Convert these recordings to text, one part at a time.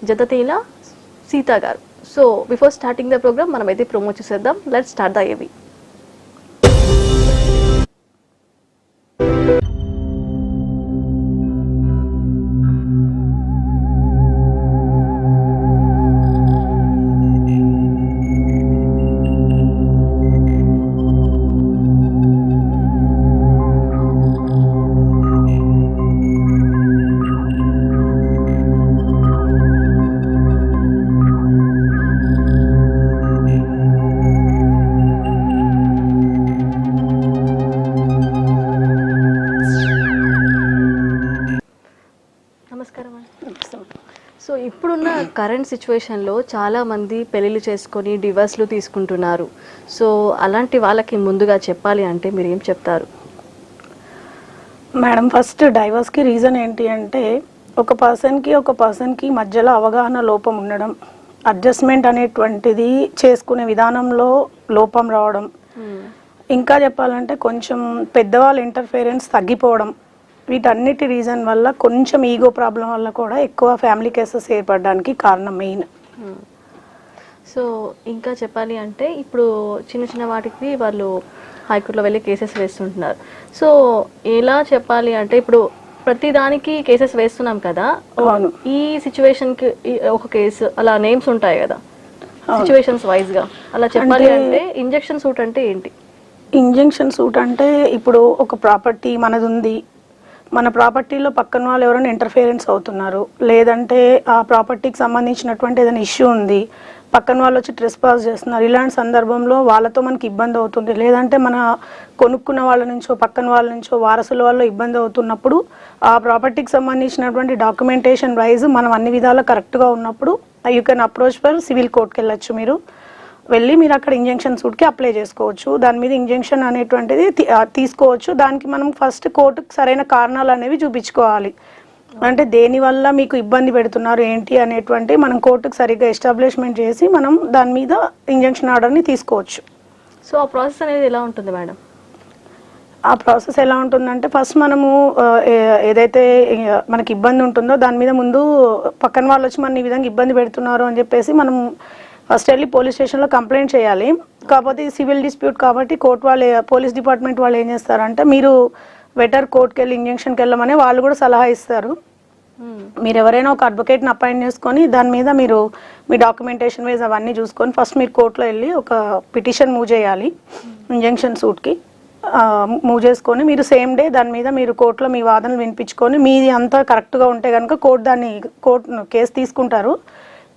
జతతీల సీతా గారు. So before starting the programme మనమైతే promo చూసేద్దాం. Let's start the AV. So ఇప్పుడున్న కరెంట్ సిచ్యువేషన్లో చాలామంది పెళ్ళిళ్ళు చేసుకొని డివర్స్లు తీసుకుంటున్నారు. సో అలాంటి వాళ్ళకి ముందుగా చెప్పాలి అంటే మీరు ఏం చెప్తారు మేడం? ఫస్ట్ డైవర్స్కి రీజన్ ఏంటి అంటే ఒక పర్సన్కి మధ్యలో అవగాహన లోపం ఉండడం, అడ్జస్ట్మెంట్ అనేటువంటిది చేసుకునే విధానంలో లోపం రావడం, ఇంకా చెప్పాలంటే కొంచెం పెద్దవాళ్ళ ఇంటర్ఫిరెన్స్ తగ్గిపోవడం, వీటన్నిటి రీజన్ వల్ల కొంచెం ఈగో ప్రాబ్లం వల్ల కూడా ఎక్కువ ఫ్యామిలీ కేసెస్ ఏర్పడడానికి కారణం మెయిన్. సో ఇంకా చెప్పాలి అంటే ఇప్పుడు చిన్న చిన్న వాటికి వాళ్ళు హైకోర్టులో వెళ్ళి కేసెస్ వేస్తుంటున్నారు. సో ఎలా చెప్పాలి అంటే ఇప్పుడు ప్రతి దానికి కేసెస్ వేస్తున్నాం కదా, ఈ సిచ్యువేషన్కి ఒక కేసు అలా నేమ్స్ ఉంటాయి కదా సిచ్యువేషన్స్ వైజ్గా, అలా చెప్పాలి అంటే ఇంజెక్షన్ సూట్ అంటే ఏంటి? ఇంజెక్షన్ సూట్ అంటే ఇప్పుడు ఒక ప్రాపర్టీ మనది ఉంది, మన ప్రాపర్టీలో పక్కన వాళ్ళు ఎవరైనా ఇంటర్ఫిరెన్స్ అవుతున్నారు, లేదంటే ఆ ప్రాపర్టీకి సంబంధించినటువంటి ఏదైనా ఇష్యూ ఉంది, పక్కన వాళ్ళు వచ్చి ట్రెస్పాస్ చేస్తున్నారు, ఇలాంటి సందర్భంలో వాళ్ళతో మనకి ఇబ్బంది అవుతుంది, లేదంటే మన కొనుక్కున్న వాళ్ళ నుంచో పక్కన వాళ్ళ నుంచో వారసుల వల్ల ఇబ్బంది అవుతున్నప్పుడు ఆ ప్రాపర్టీకి సంబంధించినటువంటి డాక్యుమెంటేషన్ వైజ్ మనం అన్ని విధాలా కరెక్ట్గా ఉన్నప్పుడు you can approach for civil కోర్టుకి వెళ్ళొచ్చు. మీరు అక్కడ ఇంజంక్షన్ సూట్కి అప్లై చేసుకోవచ్చు. దాని మీద ఇంజంక్షన్ అనేటువంటిది తీసుకోవచ్చు. దానికి మనం ఫస్ట్ కోర్టుకు సరైన కారణాలు అనేవి చూపించుకోవాలి. అంటే దేనివల్ల మీకు ఇబ్బంది పెడుతున్నారు ఏంటి అనేటువంటి మనం కోర్టుకు సరిగ్గా ఎస్టాబ్లిష్మెంట్ చేసి మనం దాని మీద ఇంజంక్షన్ ఆర్డర్ని తీసుకోవచ్చు. సో ఆ ప్రాసెస్ అనేది ఎలా ఉంటుంది మేడం? ఆ ప్రాసెస్ ఎలా ఉంటుందంటే ఫస్ట్ మనము ఏదైతే మనకి ఇబ్బంది ఉంటుందో దాని మీద ముందు పక్కన వాళ్ళు వచ్చి మన ఈ విధంగా ఇబ్బంది పెడుతున్నారు అని చెప్పేసి మనం ఫస్ట్ వెళ్ళి పోలీస్ స్టేషన్లో కంప్లైంట్ చేయాలి. కాకపోతే ఇది సివిల్ డిస్ప్యూట్ కాబట్టి పోలీస్ డిపార్ట్మెంట్ వాళ్ళు ఏం చేస్తారంటే మీరు బెటర్ కోర్టుకి వెళ్ళి ఇంజక్షన్కి వెళ్ళమని వాళ్ళు కూడా సలహా ఇస్తారు. మీరు ఎవరైనా ఒక అడ్వకేట్ని అపాయింట్ చేసుకొని దాని మీద మీరు మీ డాక్యుమెంటేషన్ వైజ్ అవన్నీ చూసుకొని ఫస్ట్ మీరు కోర్టులో వెళ్ళి ఒక పిటిషన్ మూవ్ చేయాలి. ఇంజంక్షన్ సూట్కి మూవ్ చేసుకొని మీరు సేమ్ డే దాని మీద మీరు కోర్టులో మీ వాదనలు వినిపించుకొని మీది అంతా కరెక్ట్గా ఉంటే కనుక కోర్టు కేసు తీసుకుంటారు.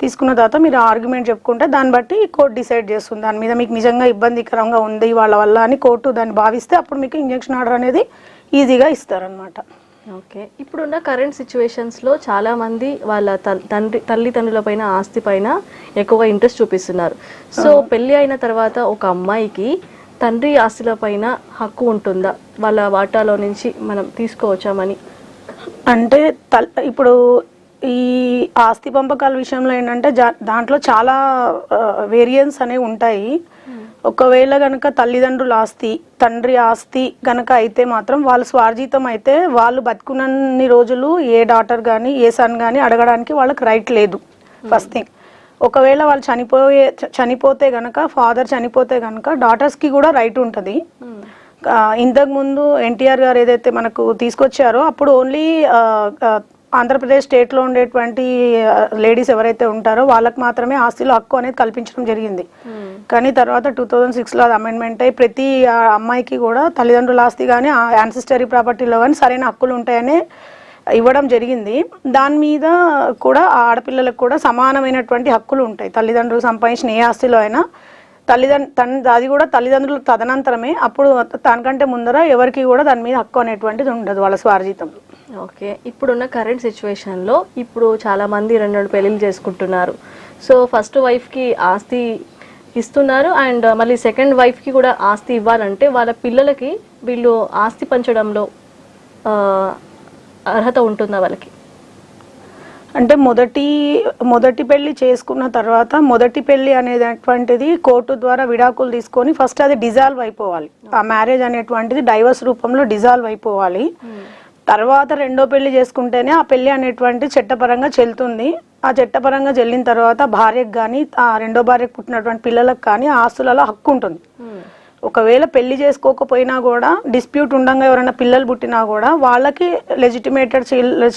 తీసుకున్న తర్వాత మీరు ఆర్గ్యుమెంట్ చెప్పుకుంటే దాన్ని బట్టి కోర్టు డిసైడ్ చేస్తుంది. దాని మీద మీకు నిజంగా ఇబ్బందికరంగా ఉంది వాళ్ళ వల్ల అని కోర్టు దాన్ని భావిస్తే అప్పుడు మీకు ఇంజక్షన్ ఆర్డర్ అనేది ఈజీగా ఇస్తారనమాట. ఓకే. ఇప్పుడున్న కరెంట్ సిచ్యువేషన్స్లో చాలామంది వాళ్ళ తల్లిదండ్రుల పైన ఆస్తి పైన ఎక్కువగా ఇంట్రెస్ట్ చూపిస్తున్నారు. సో పెళ్ళి అయిన తర్వాత ఒక అమ్మాయికి తండ్రి ఆస్తుల పైన హక్కు ఉంటుందా? వాళ్ళ వాటాలో నుంచి మనం తీసుకోవచ్చామని అంటే ఇప్పుడు ఈ ఆస్తి పంపకాల విషయంలో ఏంటంటే దాంట్లో చాలా వేరియన్స్ అనేవి ఉంటాయి. ఒకవేళ కనుక తల్లిదండ్రుల ఆస్తి తండ్రి ఆస్తి కనుక అయితే మాత్రం వాళ్ళు స్వార్జితం అయితే వాళ్ళు బతుకున్నన్ని రోజులు ఏ డాటర్ కానీ ఏ సన్ కానీ అడగడానికి వాళ్ళకి రైట్ లేదు. ఫస్ట్ థింగ్, ఒకవేళ వాళ్ళు చనిపోతే కనుక ఫాదర్ చనిపోతే కనుక డాటర్స్కి కూడా రైట్ ఉంటుంది. ఇంతకుముందు ఎన్టీఆర్ గారు ఏదైతే మనకు తీసుకొచ్చారో అప్పుడు ఓన్లీ ఆంధ్రప్రదేశ్ స్టేట్లో ఉండేటువంటి లేడీస్ ఎవరైతే ఉంటారో వాళ్ళకి మాత్రమే ఆస్తిలో హక్కు అనేది కల్పించడం జరిగింది. కానీ తర్వాత 2006లో అది అమెండ్మెంట్ అయ్యి ప్రతి అమ్మాయికి కూడా తల్లిదండ్రుల ఆస్తి కానీ యాన్సిస్టరీ ప్రాపర్టీలో కానీ సరైన హక్కులు ఉంటాయని ఇవ్వడం జరిగింది. దాని మీద కూడా ఆడపిల్లలకు కూడా సమానమైనటువంటి హక్కులు ఉంటాయి. తల్లిదండ్రులు సంపాదించిన ఏ ఆస్తిలో అయినా అది కూడా తల్లిదండ్రులు తదనంతరమే, అప్పుడు దానికంటే ముందర ఎవరికి కూడా దాని మీద హక్కు అనేటువంటిది ఉండదు వాళ్ళ స్వార్జితం. ఓకే. ఇప్పుడున్న కరెంట్ సిచ్యువేషన్లో ఇప్పుడు చాలామంది 2 పెళ్ళిళ్ళు చేసుకుంటున్నారు. సో ఫస్ట్ వైఫ్కి ఆస్తి ఇస్తున్నారు అండ్ మళ్ళీ సెకండ్ వైఫ్కి కూడా ఆస్తి ఇవ్వాలంటే వాళ్ళ పిల్లలకి వీళ్ళు ఆస్తి పంచడంలో అర్హత ఉంటుందా వాళ్ళకి? అంటే మొదటి పెళ్లి చేసుకున్న తర్వాత మొదటి పెళ్లి అనేటువంటిది కోర్టు ద్వారా విడాకులు తీసుకొని ఫస్ట్ అది డిజాల్వ్ అయిపోవాలి. ఆ మ్యారేజ్ అనేటువంటిది డైవర్స్ రూపంలో డిజాల్వ్ అయిపోవాలి. తర్వాత రెండో పెళ్లి చేసుకుంటేనే ఆ పెళ్లి అనేటువంటి చట్టపరంగా చెల్లుతుంది. ఆ చట్టపరంగా చెల్లిన తర్వాత భార్యకు కానీ ఆ రెండో భార్యకు పుట్టినటువంటి పిల్లలకు కానీ ఆస్తులలో హక్కు ఉంటుంది. ఒకవేళ పెళ్లి చేసుకోకపోయినా కూడా డిస్ప్యూట్ ఉండగా ఎవరైనా పిల్లలు పుట్టినా కూడా వాళ్ళకి లెజిటిమేటెడ్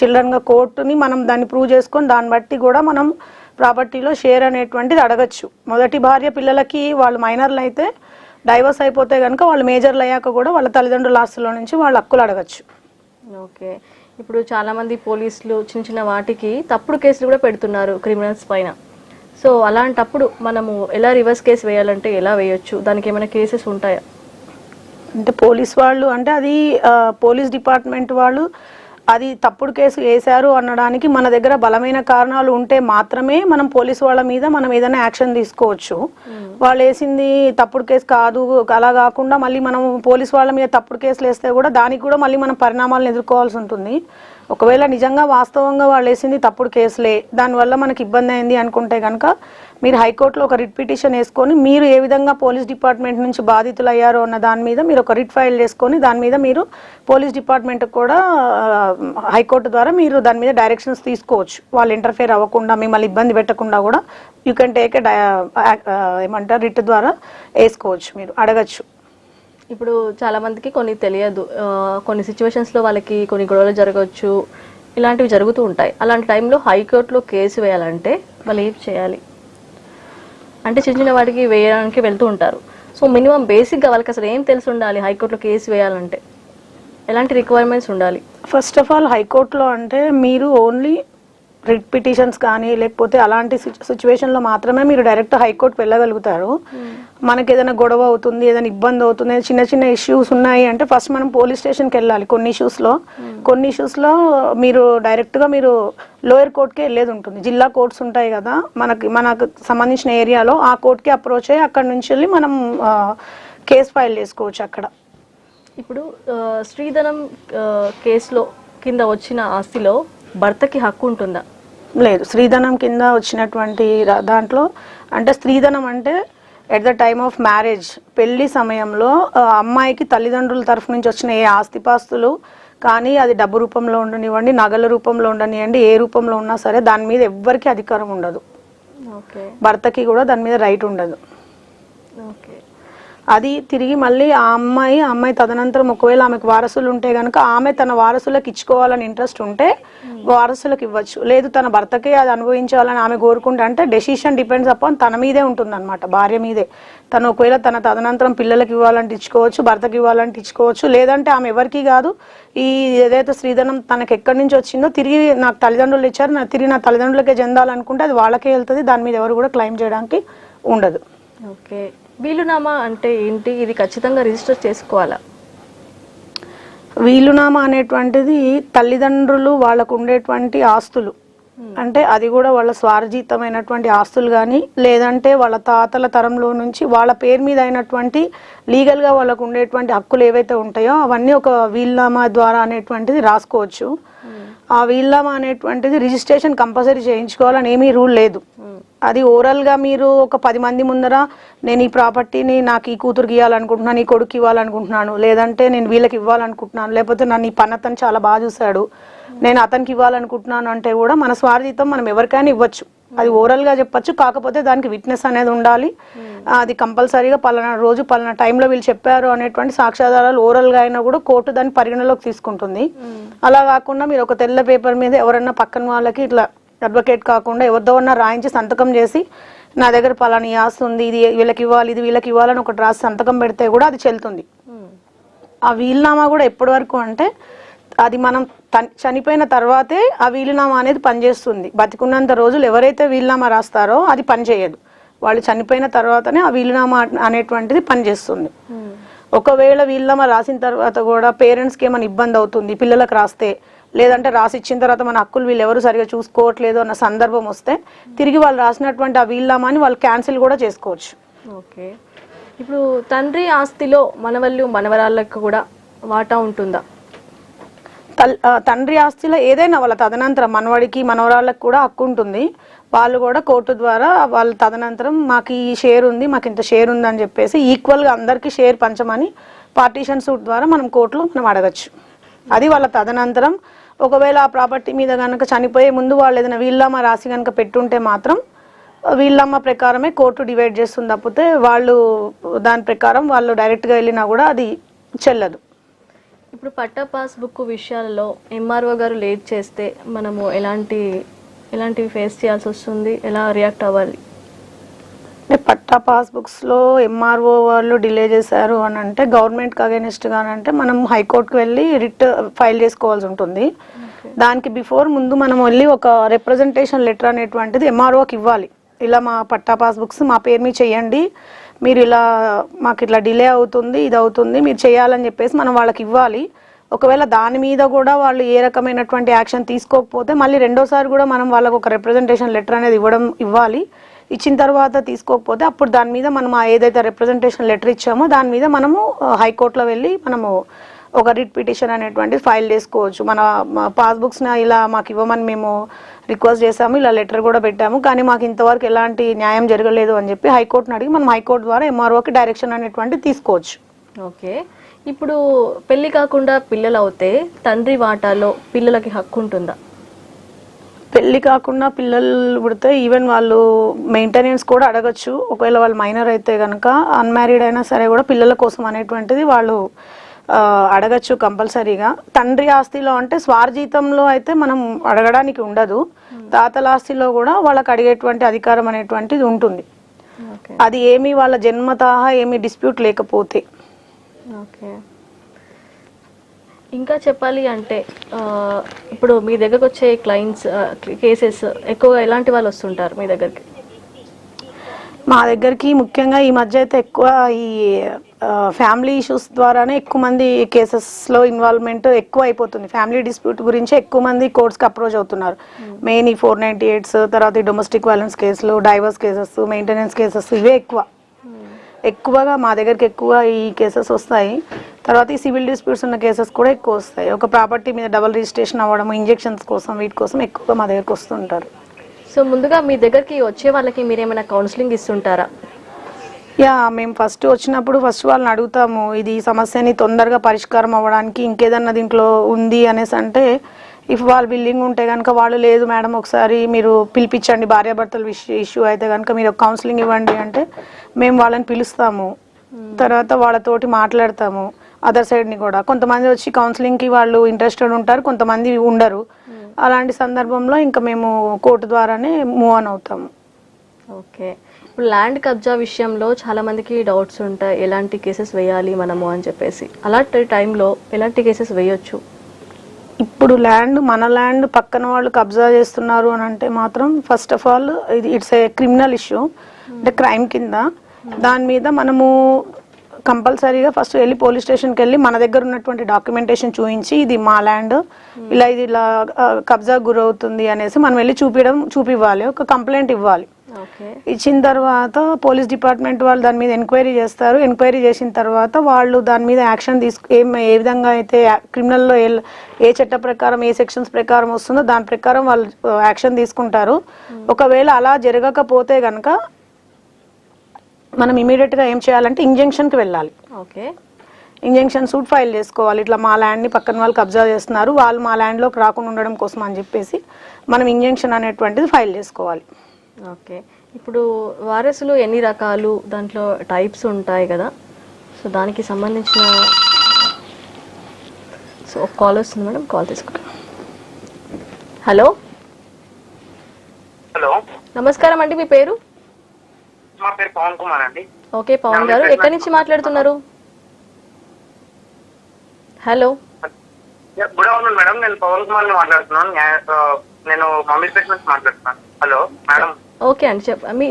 చిల్డ్రన్గా కోర్టుని మనం దాన్ని ప్రూవ్ చేసుకొని దాన్ని బట్టి కూడా మనం ప్రాపర్టీలో షేర్ అనేటువంటిది అడగచ్చు. మొదటి భార్య పిల్లలకి వాళ్ళు మైనర్లు అయితే డైవర్స్ అయిపోతే కనుక వాళ్ళు మేజర్లు అయ్యాక కూడా వాళ్ళ తల్లిదండ్రుల ఆస్తుల నుంచి వాళ్ళ హక్కులు అడగచ్చు. ఓకే, ఇప్పుడు చాలామంది పోలీసులు చిన్న చిన్న వాటికి తప్పుడు కేసులు కూడా పెడుతున్నారు క్రిమినల్స్ పైన. సో అలాంటప్పుడు మనము ఎలా రివర్స్ కేసు వేయాలంటే ఎలా వేయొచ్చు? దానికి ఏమైనా కేసెస్ ఉంటాయా? అంటే పోలీస్ వాళ్ళు అంటే అది పోలీస్ డిపార్ట్మెంట్ వాళ్ళు అది తప్పుడు కేసు వేశారు అనడానికి మన దగ్గర బలమైన కారణాలు ఉంటే మాత్రమే మనం పోలీసు వాళ్ళ మీద మనం ఏదైనా యాక్షన్ తీసుకోవచ్చు. వాళ్ళు వేసింది తప్పుడు కేసు కాదు అలా కాకుండా మళ్ళీ మనం పోలీసు వాళ్ళ మీద తప్పుడు కేసులు వేస్తే కూడా దానికి కూడా మళ్ళీ మనం పరిణామాలను ఎదుర్కోవాల్సి ఉంటుంది. ఒకవేళ నిజంగా వాస్తవంగా వాళ్ళు వేసింది తప్పుడు కేసులే, దానివల్ల మనకి ఇబ్బంది అయింది అనుకుంటే కనుక మీరు హైకోర్టులో ఒక రిట్ పిటిషన్ వేసుకొని మీరు ఏ విధంగా పోలీస్ డిపార్ట్మెంట్ నుంచి బాధితులు అయ్యారో అన్న దాని మీద మీరు ఒక రిట్ ఫైల్ చేసుకొని దాని మీద మీరు పోలీస్ డిపార్ట్మెంట్ కూడా హైకోర్టు ద్వారా మీరు దాని మీద డైరెక్షన్స్ తీసుకోవచ్చు. వాళ్ళు ఇంటర్ఫేర్ అవ్వకుండా మిమ్మల్ని ఇబ్బంది పెట్టకుండా కూడా యూ కెన్ టేక్ ఏమంటారు రిట్ ద్వారా వేసుకోవచ్చు, మీరు అడగచ్చు. ఇప్పుడు చాలా మందికి కొన్ని తెలియదు, కొన్ని సిచ్యువేషన్స్లో వాళ్ళకి కొన్ని గొడవలు జరగవచ్చు, ఇలాంటివి జరుగుతూ ఉంటాయి. అలాంటి టైంలో హైకోర్టులో కేసు వేయాలంటే వాళ్ళు ఏం చేయాలి? అంటే చిన్న చిన్న వాటికి వేయడానికి వెళ్తూ ఉంటారు. సో మినిమం బేసిక్గా వాళ్ళకి అసలు ఏం తెలిసి ఉండాలి? హైకోర్టులో కేసు వేయాలంటే ఎలాంటి రిక్వైర్మెంట్స్ ఉండాలి? ఫస్ట్ ఆఫ్ ఆల్ హైకోర్టులో అంటే మీరు ఓన్లీ రిట్ పిటిషన్స్ కానీ లేకపోతే అలాంటి సిచ్యువేషన్లో మాత్రమే మీరు డైరెక్ట్ హైకోర్టు వెళ్ళగలుగుతారు. మనకి ఏదైనా గొడవ అవుతుంది, ఏదైనా ఇబ్బంది అవుతుంది, చిన్న చిన్న ఇష్యూస్ ఉన్నాయి అంటే ఫస్ట్ మనం పోలీస్ స్టేషన్కి వెళ్ళాలి. కొన్ని ఇష్యూస్లో మీరు డైరెక్ట్గా మీరు లోయర్ కోర్టుకే వెళ్ళేది ఉంటుంది. జిల్లా కోర్ట్స్ ఉంటాయి కదా మనకు సంబంధించిన ఏరియాలో, ఆ కోర్టుకి అప్రోచ్ అయ్యి అక్కడ నుంచి వెళ్ళి మనం కేసు ఫైల్ చేసుకోవచ్చు అక్కడ. ఇప్పుడు స్త్రీధనం కేసులో కింద వచ్చిన ఆస్తిలో భర్తకి హక్కు ఉంటుందా? లేదు, స్త్రీధనం కింద వచ్చినటువంటి దాంట్లో అంటే స్త్రీధనం అంటే at the time of marriage పెళ్లి సమయంలో అమ్మాయికి తల్లిదండ్రుల తరఫు నుంచి వచ్చిన ఏ ఆస్తిపాస్తులు కానీ అది డబ్బు రూపంలో ఉండనివ్వండి, నగల రూపంలో ఉండనివ్వండి, ఏ రూపంలో ఉన్నా సరే దాని మీద ఎవ్వరికి అధికారం ఉండదు. భర్తకి కూడా దాని మీద రైట్ ఉండదు. అది తిరిగి మళ్ళీ ఆ అమ్మాయి తదనంతరం ఒకవేళ ఆమెకు వారసులు ఉంటే కనుక ఆమె తన వారసులకు ఇచ్చుకోవాలని ఇంట్రెస్ట్ ఉంటే వారసులకు ఇవ్వచ్చు. లేదు తన భర్తకే అది అనుభవించాలని ఆమె కోరుకుంటే అంటే డెసిషన్ డిపెండ్స్ అపాన్ తన మీదే ఉంటుంది అనమాట, భార్య మీదే. తను ఒకవేళ తన తదనంతరం పిల్లలకి ఇవ్వాలంటే ఇచ్చుకోవచ్చు, భర్తకి ఇవ్వాలంటే ఇచ్చుకోవచ్చు. లేదంటే ఆమె ఎవరికి కాదు, ఈ ఏదైతే స్త్రీధనం తనకు ఎక్కడి నుంచి వచ్చిందో తిరిగి నాకు తల్లిదండ్రులు ఇచ్చారు, తిరిగి నా తల్లిదండ్రులకే చెందాలనుకుంటే అది వాళ్ళకే వెళ్తుంది. దాని మీద ఎవరు కూడా క్లెయిమ్ చేయడానికి ఉండదు. ఓకే, వీలునామా అంటే ఏంటి? ఇది ఖచ్చితంగా రిజిస్టర్ చేసుకోవాలా? వీలునామా అనేటువంటిది తల్లిదండ్రులు వాళ్ళకు ఉండేటువంటి ఆస్తులు, అంటే అది కూడా వాళ్ళ స్వార్జితమైనటువంటి ఆస్తులు కానీ లేదంటే వాళ్ళ తాతల తరంలో నుంచి వాళ్ళ పేరు మీద అయినటువంటి లీగల్గా వాళ్ళకు ఉండేటువంటి హక్కులు ఏవైతే ఉంటాయో అవన్నీ ఒక వీలునామా ద్వారా అనేటువంటిది రాసుకోవచ్చు. ఆ వీలునామా అనేటువంటిది రిజిస్ట్రేషన్ కంపల్సరీ చేయించుకోవాలని ఏమీ రూల్ లేదు. అది ఓవరాల్గా మీరు ఒక 10 మంది ముందర నేను ఈ ప్రాపర్టీని నాకు ఈ కూతురుకి ఇవ్వాలనుకుంటున్నాను, ఈ కొడుకు ఇవ్వాలనుకుంటున్నాను, లేదంటే నేను వీళ్ళకి ఇవ్వాలనుకుంటున్నాను, లేకపోతే నన్ను ఈ పన్నతను చాలా బాగా చూశాడు నేను అతనికి ఇవ్వాలనుకుంటున్నాను అంటే కూడా మన స్వార్థితం మనం ఎవరికైనా ఇవ్వచ్చు. అది ఓవరాల్గా చెప్పచ్చు, కాకపోతే దానికి విట్నెస్ అనేది ఉండాలి. అది కంపల్సరీగా పలానా రోజు పలానా టైంలో వీళ్ళు చెప్పారు అనేటువంటి సాక్ష్యాధారాలు ఓవరాల్గా అయినా కూడా కోర్టు దాన్ని పరిగణలోకి తీసుకుంటుంది. అలా కాకుండా మీరు ఒక తెల్ల పేపర్ మీద ఎవరన్నా పక్కన వాళ్ళకి ఇట్లా అడ్వకేట్ కాకుండా ఎవరిదో ఉన్నా రాయించి సంతకం చేసి నా దగ్గర పలాని ఆస్తి ఉంది, ఇది వీళ్ళకి ఇవ్వాలి, ఇది వీళ్ళకి ఇవ్వాలని ఒకటి రాసి సంతకం పెడితే కూడా అది చెల్లుతుంది. ఆ వీలునామా కూడా ఎప్పటి వరకు అంటే అది మనం చనిపోయిన తర్వాతే ఆ వీలునామా అనేది పనిచేస్తుంది. బతికున్నంత రోజులు ఎవరైతే వీలునామా రాస్తారో అది పనిచేయదు. వాళ్ళు చనిపోయిన తర్వాతనే ఆ వీలునామా అనేటువంటిది పనిచేస్తుంది. ఒకవేళ వీలునామా రాసిన తర్వాత కూడా పేరెంట్స్కి ఏమైనా ఇబ్బంది అవుతుంది పిల్లలకు రాస్తే, లేదంటే రాసి ఇచ్చిన తర్వాత మన హక్కులు వీళ్ళు ఎవరు సరిగా చూసుకోవట్లేదు అన్న సందర్భం వస్తే తిరిగి వాళ్ళు రాసినటువంటి ఆ వీలునామాని వాళ్ళు క్యాన్సిల్ కూడా చేసుకోవచ్చు. ఓకే, ఇప్పుడు తండ్రి ఆస్తిలో మనవళ్ళు మనవరాళ్ళకు కూడా వాటా ఉంటుందా? తండ్రి ఆస్తిలో ఏదైనా వాళ్ళ తదనంతరం మనవడికి మనవరాళ్ళకి కూడా హక్కు ఉంటుంది. వాళ్ళు కూడా కోర్టు ద్వారా వాళ్ళ తదనంతరం మాకు ఈ షేర్ ఉంది, మాకు ఇంత షేర్ ఉంది అని చెప్పేసి ఈక్వల్గా అందరికీ షేర్ పంచమని పార్టీషన్ సూట్ ద్వారా మనం కోర్టులో మనం అడగచ్చు. అది వాళ్ళ తదనంతరం ఒకవేళ ఆ ప్రాపర్టీ మీద కనుక చనిపోయే ముందు వాళ్ళు ఏదైనా వీళ్ళమ్మ రాసి కనుక పెట్టుంటే మాత్రం వీళ్ళమ్మ ప్రకారమే కోర్టు డివైడ్ చేస్తుంది తప్పితే వాళ్ళు దాని ప్రకారం వాళ్ళు డైరెక్ట్గా వెళ్ళినా కూడా అది చెల్లదు. ఇప్పుడు పట్టా పాస్బుక్ విషయాలలో ఎంఆర్ఓ గారు లేట్ చేస్తే మనము ఎలాంటివి ఫేస్ చేయాల్సి వస్తుంది, ఎలా రియాక్ట్ అవ్వాలి? పట్టా పాస్బుక్స్లో ఎంఆర్ఓ వాళ్ళు డిలే చేశారు అని అంటే గవర్నమెంట్కి అగైనెస్ట్గా అంటే మనం హైకోర్టుకు వెళ్ళి రిట్ ఫైల్ చేసుకోవాల్సి ఉంటుంది. దానికి బిఫోర్ ముందు మనం వెళ్ళి ఒక రిప్రజెంటేషన్ లెటర్ అనేటువంటిది ఎంఆర్ఓకి ఇవ్వాలి. ఇలా మా పట్టా పాస్బుక్స్ మా పేరు మీద చేయండి, మీరు ఇలా మాకు ఇట్లా డిలే అవుతుంది, ఇది అవుతుంది, మీరు చేయాలని చెప్పేసి మనం వాళ్ళకి ఇవ్వాలి. ఒకవేళ దాని మీద కూడా వాళ్ళు ఏ రకమైనటువంటి యాక్షన్ తీసుకోకపోతే మళ్ళీ రెండోసారి కూడా మనం వాళ్ళకు ఒక రిప్రజెంటేషన్ లెటర్ అనేది ఇవ్వాలి. ఇచ్చిన తర్వాత తీసుకోకపోతే అప్పుడు దాని మీద మనం ఏదైతే రిప్రజెంటేషన్ లెటర్ ఇచ్చామో దాని మీద మనము హైకోర్టులో వెళ్ళి మనము ఒక రిట్ పిటిషన్ అనేటువంటిది ఫైల్ చేసుకోవచ్చు. మన పాస్బుక్స్ని ఇలా మాకు ఇవ్వమని మేము రిక్వెస్ట్ చేసాము, ఇలా లెటర్ కూడా పెట్టాము, కానీ మాకు ఇంతవరకు ఎలాంటి న్యాయం జరగలేదు అని చెప్పి హైకోర్టుని అడిగి మనం హైకోర్టు ద్వారా ఎంఆర్ఓకి డైరెక్షన్ అనేటువంటిది తీసుకోవచ్చు. ఓకే, ఇప్పుడు పెళ్లి కాకుండా పిల్లలు అవుతే తండ్రి వాటాలో పిల్లలకి హక్కు ఉంటుందా? పెళ్లి కాకుండా పిల్లలు పుడితే ఈవెన్ వాళ్ళు మెయింటెనెన్స్ కూడా అడగచ్చు. ఒకవేళ వాళ్ళు మైనర్ అయితే కనుక అన్మ్యారీడ్ అయినా సరే కూడా పిల్లల కోసం అనేటువంటిది వాళ్ళు అడగచ్చు కంపల్సరీగా. తండ్రి ఆస్తిలో అంటే స్వార్జితంలో అయితే మనం అడగడానికి ఉండదు. తాతల ఆస్తిలో కూడా వాళ్ళకి అడిగేటువంటి అధికారం అనేటువంటిది ఉంటుంది. అది ఏమి వాళ్ళ జన్మతహా ఏమి డిస్ప్యూట్ లేకపోతే. ఓకే, ఇంకా చెప్పాలి అంటే ఇప్పుడు మీ దగ్గరకు వచ్చే క్లయింట్స్ కేసెస్ ఎక్కువగా ఎలాంటి వాళ్ళు వస్తుంటారు మీ దగ్గరికి? మా దగ్గరికి ముఖ్యంగా ఈ మధ్య అయితే ఎక్కువ ఈ ఫ్యామిలీ ఇష్యూస్ ద్వారానే ఎక్కువ మంది కేసెస్లో ఇన్వాల్వ్మెంట్ ఎక్కువ అయిపోతుంది. ఫ్యామిలీ డిస్ప్యూట్ గురించి ఎక్కువ మంది కోర్ట్స్కి అప్రోచ్ అవుతున్నారు. మెయిన్ ఈ 498s, తర్వాత ఈ డొమెస్టిక్ వైలెన్స్ కేసులు, డైవర్స్ కేసెస్, మెయింటెనెన్స్ కేసెస్, ఇవే ఎక్కువగా మా దగ్గరికి ఎక్కువ ఈ కేసెస్ వస్తాయి. తర్వాత ఈ సివిల్ డిస్ప్యూట్స్ ఉన్న కేసెస్ కూడా ఎక్కువ వస్తాయి. ఒక ప్రాపర్టీ మీద డబుల్ రిజిస్ట్రేషన్ అవ్వడం, ఇంజెక్షన్స్ కోసం, వీటి కోసం ఎక్కువగా మా దగ్గరికి వస్తుంటారు. సో ముందుగా మీ దగ్గరికి వచ్చే వాళ్ళకి మీరు ఏమైనా కౌన్సిలింగ్ ఇస్తుంటారా? మేము ఫస్ట్ వచ్చినప్పుడు వాళ్ళని అడుగుతాము, ఇది సమస్యని తొందరగా పరిష్కారం అవ్వడానికి ఇంకేదన్నా దీంట్లో ఉంది అనేసి అంటే, ఇఫ్ వాళ్ళు బిల్లింగ్ ఉంటే కనుక వాళ్ళు లేదు మేడం ఒకసారి మీరు పిలిపించండి, భార్యాభర్తల ఇష్యూ అయితే కనుక మీరు కౌన్సిలింగ్ ఇవ్వండి అంటే మేము వాళ్ళని పిలుస్తాము. తర్వాత వాళ్ళతోటి మాట్లాడతాము. అదర్ సైడ్ని కూడా కొంతమంది వచ్చి కౌన్సిలింగ్కి వాళ్ళు ఇంట్రెస్టెడ్ ఉంటారు, కొంతమంది ఉండరు. అలాంటి సందర్భంలో ఇంకా మేము కోర్టు ద్వారానే మూవ్ ఆన్ అవుతాము. ఓకే, ఇప్పుడు ల్యాండ్ కబ్జా విషయంలో చాలా మందికి డౌట్స్ ఉంటాయి, ఎలాంటి కేసెస్ వేయాలి మనము అని చెప్పేసి. అలాంటి టైంలో ఎలాంటి కేసెస్ వేయొచ్చు? ఇప్పుడు మన ల్యాండ్ పక్కన వాళ్ళు కబ్జా చేస్తున్నారు అని అంటే మాత్రం first of all it's a criminal issue, అంటే క్రైమ్ కింద. దాని మీద మనము కంపల్సరీగా ఫస్ట్ వెళ్ళి పోలీస్ స్టేషన్కి వెళ్ళి మన దగ్గర ఉన్నటువంటి డాక్యుమెంటేషన్ చూపించి ఇది మా ల్యాండ్, ఇది ఇలా కబ్జా గురవుతుంది అనేసి మనం వెళ్ళి చూపివ్వాలి, ఒక కంప్లైంట్ ఇవ్వాలి. ఇచ్చిన తర్వాత పోలీస్ డిపార్ట్మెంట్ వాళ్ళు దాని మీద ఎంక్వైరీ చేస్తారు. ఎంక్వైరీ చేసిన తర్వాత వాళ్ళు దాని మీద యాక్షన్ ఏ విధంగా అయితే క్రిమినల్లో ఏ చట్ట ప్రకారం, ఏ సెక్షన్స్ ప్రకారం వస్తుందో దాని ప్రకారం వాళ్ళు యాక్షన్ తీసుకుంటారు. ఒకవేళ అలా జరగకపోతే కనుక మనం ఇమీడియట్గా ఏం చేయాలంటే ఇంజంక్షన్కి వెళ్ళాలి. ఓకే, ఇంజంక్షన్ సూట్ ఫైల్ చేసుకోవాలి. ఇట్లా మా ల్యాండ్ని పక్కన వాళ్ళు కబ్జా చేస్తున్నారు, వాళ్ళు మా ల్యాండ్లోకి రాకుండా ఉండడం కోసం అని చెప్పేసి మనం ఇంజంక్షన్ అనేటువంటిది ఫైల్ చేసుకోవాలి. ఓకే, ఇప్పుడు వారసులు ఎన్ని రకాలు, దాంట్లో టైప్స్ ఉంటాయి కదా, సో దానికి సంబంధించిన కాల్ వస్తుంది మేడం, కాల్ తీసుకుంటాం. హలో నమస్కారం అండి, మీ పేరు? మా పేరు పవన్ కుమార్ అండి. ఓకే పవన్ గారు, ఎక్కడి నుంచి మాట్లాడుతున్నారు? హలో, గుడ్ ఆఫ్టర్నూన్ మేడం, నేను పవన్ కుమార్ ని మాట్లాడుతున్నాను. నేను మమ్మీపేట నుంచి మాట్లాడుతున్నాను. Hello madam. ఓకే అండి,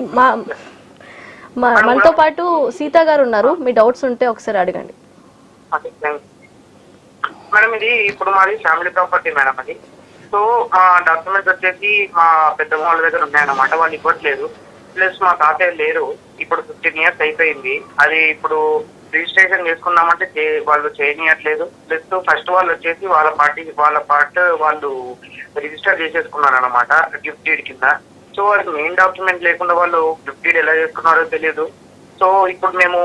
మనతో పాటు సీత గారు ఉన్నారు, మీ డౌట్స్ ఉంటే ఒకసారి అడగండి. మేడం ఇది ఇప్పుడు మాది ఫ్యామిలీ ప్రాపర్టీ మేడం. అది సో మా డాక్యుమెంట్స్ వచ్చేసి మా పెద్దమ్మ వాళ్ళ దగ్గర ఉన్నాయన్నమాట, వాళ్ళు ఇవ్వట్లేదు. ప్లస్ మా తాతయ్య లేరు, ఇప్పుడు 15 years అయిపోయింది. అది ఇప్పుడు రిజిస్ట్రేషన్ చేసుకుందామంటే వాళ్ళు చేయనియట్లేదు. ప్లస్ ఫస్ట్ వాళ్ళు వచ్చేసి వాళ్ళ పార్ట్ వాళ్ళు రిజిస్టర్ చేసేసుకున్నారు అనమాట గిఫ్ట్ డీడ్ కింద. సో అది మెయిన్ డాక్యుమెంట్ లేకుండా వాళ్ళు గిఫ్ట్ డీడ్ ఎలా చేసుకున్నారో తెలియదు. సో ఇప్పుడు మేము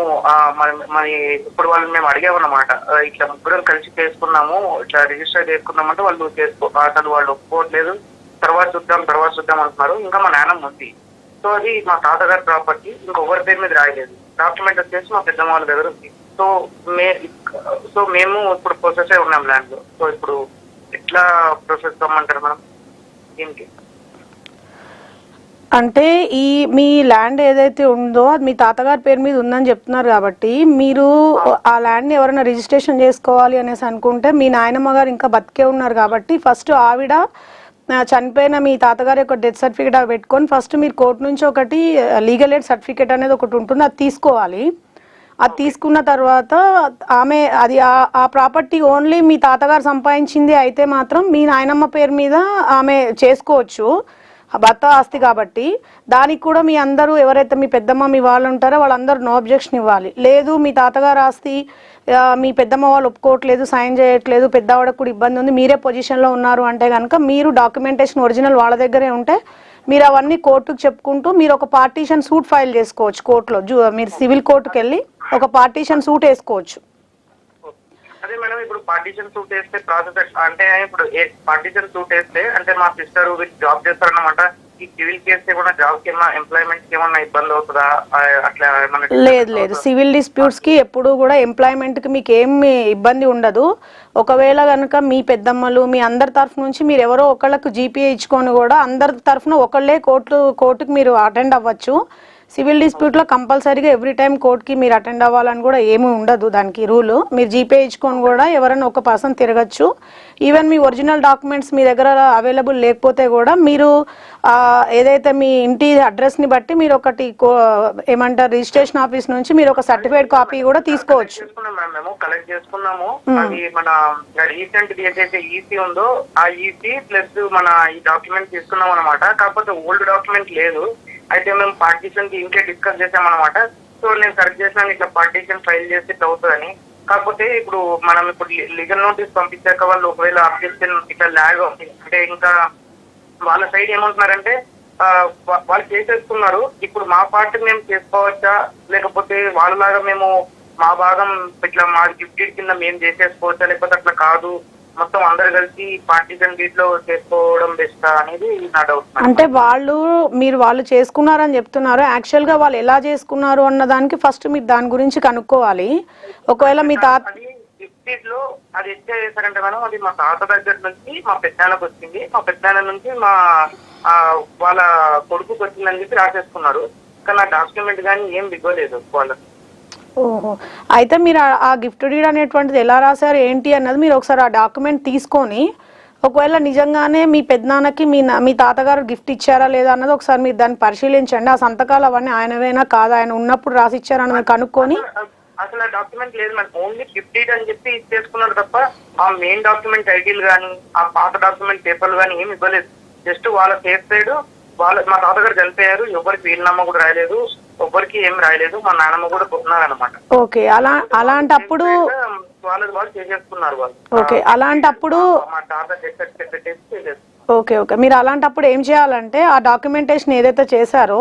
మరి ఇప్పుడు వాళ్ళు మేము అడిగామన్నమాట, ఇట్లా ముగ్గురం కలిసి చేసుకున్నాము, ఇట్లా రిజిస్టర్ చేసుకున్నామంటే వాళ్ళు అసలు వాళ్ళు ఒప్పుకోవట్లేదు, తర్వాత చూద్దాం అంటున్నారు. ఇంకా మా నాన్నమ్మ ఉంది, సో అది మా తాతగారి ప్రాపర్టీ, ఇంకొకరి పేరు మీద రాయలేదు. డాక్యుమెంట్ వచ్చేసి మా పెద్దమ్మ వాళ్ళ దగ్గర ఉంది. సో మేము ఇప్పుడు ప్రొసెస్ ఉన్నాం ల్యాండ్ లో. సో ఇప్పుడు ఎట్లా ప్రొసెస్ కమ్మంటారు మేడం దీనికి? అంటే మీ ల్యాండ్ ఏదైతే ఉందో అది మీ తాతగారి పేరు మీద ఉందని చెప్తున్నారు కాబట్టి మీరు ఆ ల్యాండ్ని ఎవరైనా రిజిస్ట్రేషన్ చేసుకోవాలి అనేసి అనుకుంటే మీ నాయనమ్మ గారు ఇంకా బతికే ఉన్నారు కాబట్టి ఫస్ట్ ఆవిడ చనిపోయిన మీ తాతగారి యొక్క డెత్ సర్టిఫికేట్ అవి పెట్టుకొని ఫస్ట్ మీరు కోర్టు నుంచి ఒకటి లీగల్ ఎయిడ్ సర్టిఫికేట్ అనేది ఒకటి ఉంటుంది, అది తీసుకోవాలి. అది తీసుకున్న తర్వాత ఆమె అది ఆ ప్రాపర్టీ ఓన్లీ మీ తాతగారు సంపాదించింది అయితే మాత్రం మీ నాయనమ్మ పేరు మీద ఆమె చేసుకోవచ్చు, భర్త ఆస్తి కాబట్టి. దానికి కూడా మీ అందరూ ఎవరైతే మీ పెద్దమ్మ మీ వాళ్ళు ఉంటారో వాళ్ళందరూ నో అబ్జెక్షన్ ఇవ్వాలి. లేదు మీ తాతగారు ఆస్తి మీ పెద్దమ్మ వాళ్ళు ఒప్పుకోవట్లేదు, సైన్ చేయట్లేదు, పెద్దవాళ్ళకు కూడా ఇబ్బంది ఉంది, మీరే పొజిషన్లో ఉన్నారు అంటే కనుక మీరు డాక్యుమెంటేషన్ ఒరిజినల్ వాళ్ళ దగ్గరే ఉంటే మీరు అవన్నీ కోర్టుకు చెప్పుకుంటూ మీరు ఒక పార్టీషన్ సూట్ ఫైల్ చేసుకోవచ్చు కోర్టులో. మీరు సివిల్ కోర్టుకు వెళ్ళి ఒక పార్టీషన్ సూట్ వేసుకోవచ్చు. అదే మేడం, ఇప్పుడు పార్టీషన్ సూట్ వేస్తే ప్రాసెస్ అంటే ఇప్పుడు పార్టీషన్ సూట్ వేస్తే అంటే మా సిస్టర్ జాబ్ చేస్తారన్నమాట, ఈ సివిల్ కేసు ఏమన్నా జాబ్ కి ఏమన్నా ఎంప్లాయ్మెంట్ కి ఏమన్నా ఇబ్బంది అవుతుందా అట్లా? లేదు, సివిల్ డిస్ప్యూట్స్ కి ఎప్పుడు కూడా ఎంప్లాయ్మెంట్ కి మీకు ఏమి ఇబ్బంది ఉండదు. ఒకవేళ కనుక మీ పెద్దమ్మలు మీ అందరి తరఫు నుంచి మీరు ఎవరో ఒకళ్ళకు జీపీఏ ఇచ్చుకొని కూడా అందరి తరఫున ఒకళ్ళే కోర్టుకు మీరు అటెండ్ అవ్వచ్చు. సివిల్ డిస్ప్యూట్లో కంపల్సరీగా ఎవ్రీ టైం కోర్టుకి మీరు అటెండ్ అవ్వాలని కూడా ఏమీ ఉండదు, దానికి రూల్. మీరు జీపే ఇచ్చుకొని కూడా ఎవరైనా ఒక పర్సన్ తిరగచ్చు. ఈవెన్ మీ ఒరిజినల్ డాక్యుమెంట్స్ మీ దగ్గర అవైలబుల్ లేకపోతే కూడా మీరు ఏదైతే మీ ఇంటి అడ్రస్ని బట్టి మీరు ఒకటి ఏమంటారు రిజిస్ట్రేషన్ ఆఫీస్ నుంచి మీరు ఒక సర్టిఫైడ్ కాపీ కూడా తీసుకోవచ్చు. మేము కలెక్ట్ చేసుకున్నాము. అది మన రీసెంట్ ఏదైతే ఈసీ ఉందో ఆ ఈసీ ప్లస్ మన ఈ డాక్యుమెంట్ తీసుకున్నాం అనమాట. కాకపోతే ఓల్డ్ డాక్యుమెంట్ లేదు. అయితే మేము పార్టీషన్ కి ఇంకే డిస్కస్ చేసామన్నమాట. సో నేను సర్చ్ చేసినాను ఇట్లా పార్టీషన్ ఫైల్ చేసి ఇట్లా అవుతుందని. కాకపోతే ఇప్పుడు మనం ఇప్పుడు లీగల్ నోటీస్ పంపించాక వాళ్ళు ఒకవేళ అబ్జెక్షన్ ఇట్లా ల్యాగ్ అంటే ఇంకా వాళ్ళ సైడ్ ఏమంటున్నారంటే వాళ్ళు చేసేసుకున్నారు, ఇప్పుడు మా పార్టీ మేము చేసుకోవచ్చా, లేకపోతే వాళ్ళలాగా మేము మా భాగం ఇట్లా మా గిఫ్టెడ్ కింద మేము చేసేసుకోవచ్చా, లేకపోతే అట్లా కాదు మొత్తం అందరు కలిసి పార్టీషన్ డీట్ లో చేసుకోవడం బెస్ట్ అనేది నా డౌట్. అంటే వాళ్ళు చేసుకున్నారని చెప్తున్నారు, యాక్చువల్ గా వాళ్ళు ఎలా చేసుకున్నారు అన్న దానికి ఫస్ట్ మీరు దాని గురించి కనుక్కోవాలి. ఒకవేళ మీ గిఫ్టెడ్ లో అది ఎట్లా చేశారంటే మేడం, అది మా తాత దగ్గర నుంచి మా పెద్దనాన్నకు వచ్చింది, మా పెద్దనాన్న నుంచి మా వాళ్ళ కొడుకుకి వచ్చిందని చెప్పి రాసేసుకున్నారు. కానీ ఆ డాక్యుమెంట్ కానీ ఏం దిగలేదు వాళ్ళకి. ఓహో, అయితే మీరు ఆ గిఫ్ట్ డీడ్ అనేటువంటిది ఎలా రాశారు ఏంటి అన్నది మీరు ఒకసారి ఆ డాక్యుమెంట్ తీసుకొని ఒకవేళ నిజంగానే మీ పెద్దనాన్నకి మీ తాతగారు గిఫ్ట్ ఇచ్చారా లేదా అన్నది ఒకసారి మీరు దాన్ని పరిశీలించండి. ఆ సంతకాలు అవన్నీ ఆయనవేనా కాదా, ఆయన ఉన్నప్పుడు రాసి ఇచ్చారన్నది కనుక్కొని. అసలు ఆ డాక్యుమెంట్ లేదు మేడం, ఓన్లీ గిఫ్ట్ డీడ్ అని చెప్పి ఇచ్చేసుకున్నారు తప్ప ఆ మెయిన్ డాక్యుమెంట్ టైటిల్ కానీ ఆ పాత డాక్యుమెంట్ పేపర్లు కానీ ఏమి ఇవ్వలేదు. జస్ట్ వాళ్ళ సేఫ్ సైడ్ మా తాతగారు చనిపోయారు, ఎవరికి వీళ్ళనమ్మ కూడా రాయలేదు, ఎవ్వరికి ఏం రాయలేదు, మా నాన్నమ్మ కూడా ఉన్నారనమాట. ఓకే, అలాంటప్పుడు వాళ్ళు చేసేసుకున్నారు వాళ్ళు. ఓకే, అలాంటప్పుడు మా తాత డెత్ సర్టిఫికేట్ చేసేసుకున్నారు. ఓకే, మీరు అలాంటప్పుడు ఏం చేయాలంటే ఆ డాక్యుమెంటేషన్ ఏదైతే చేశారో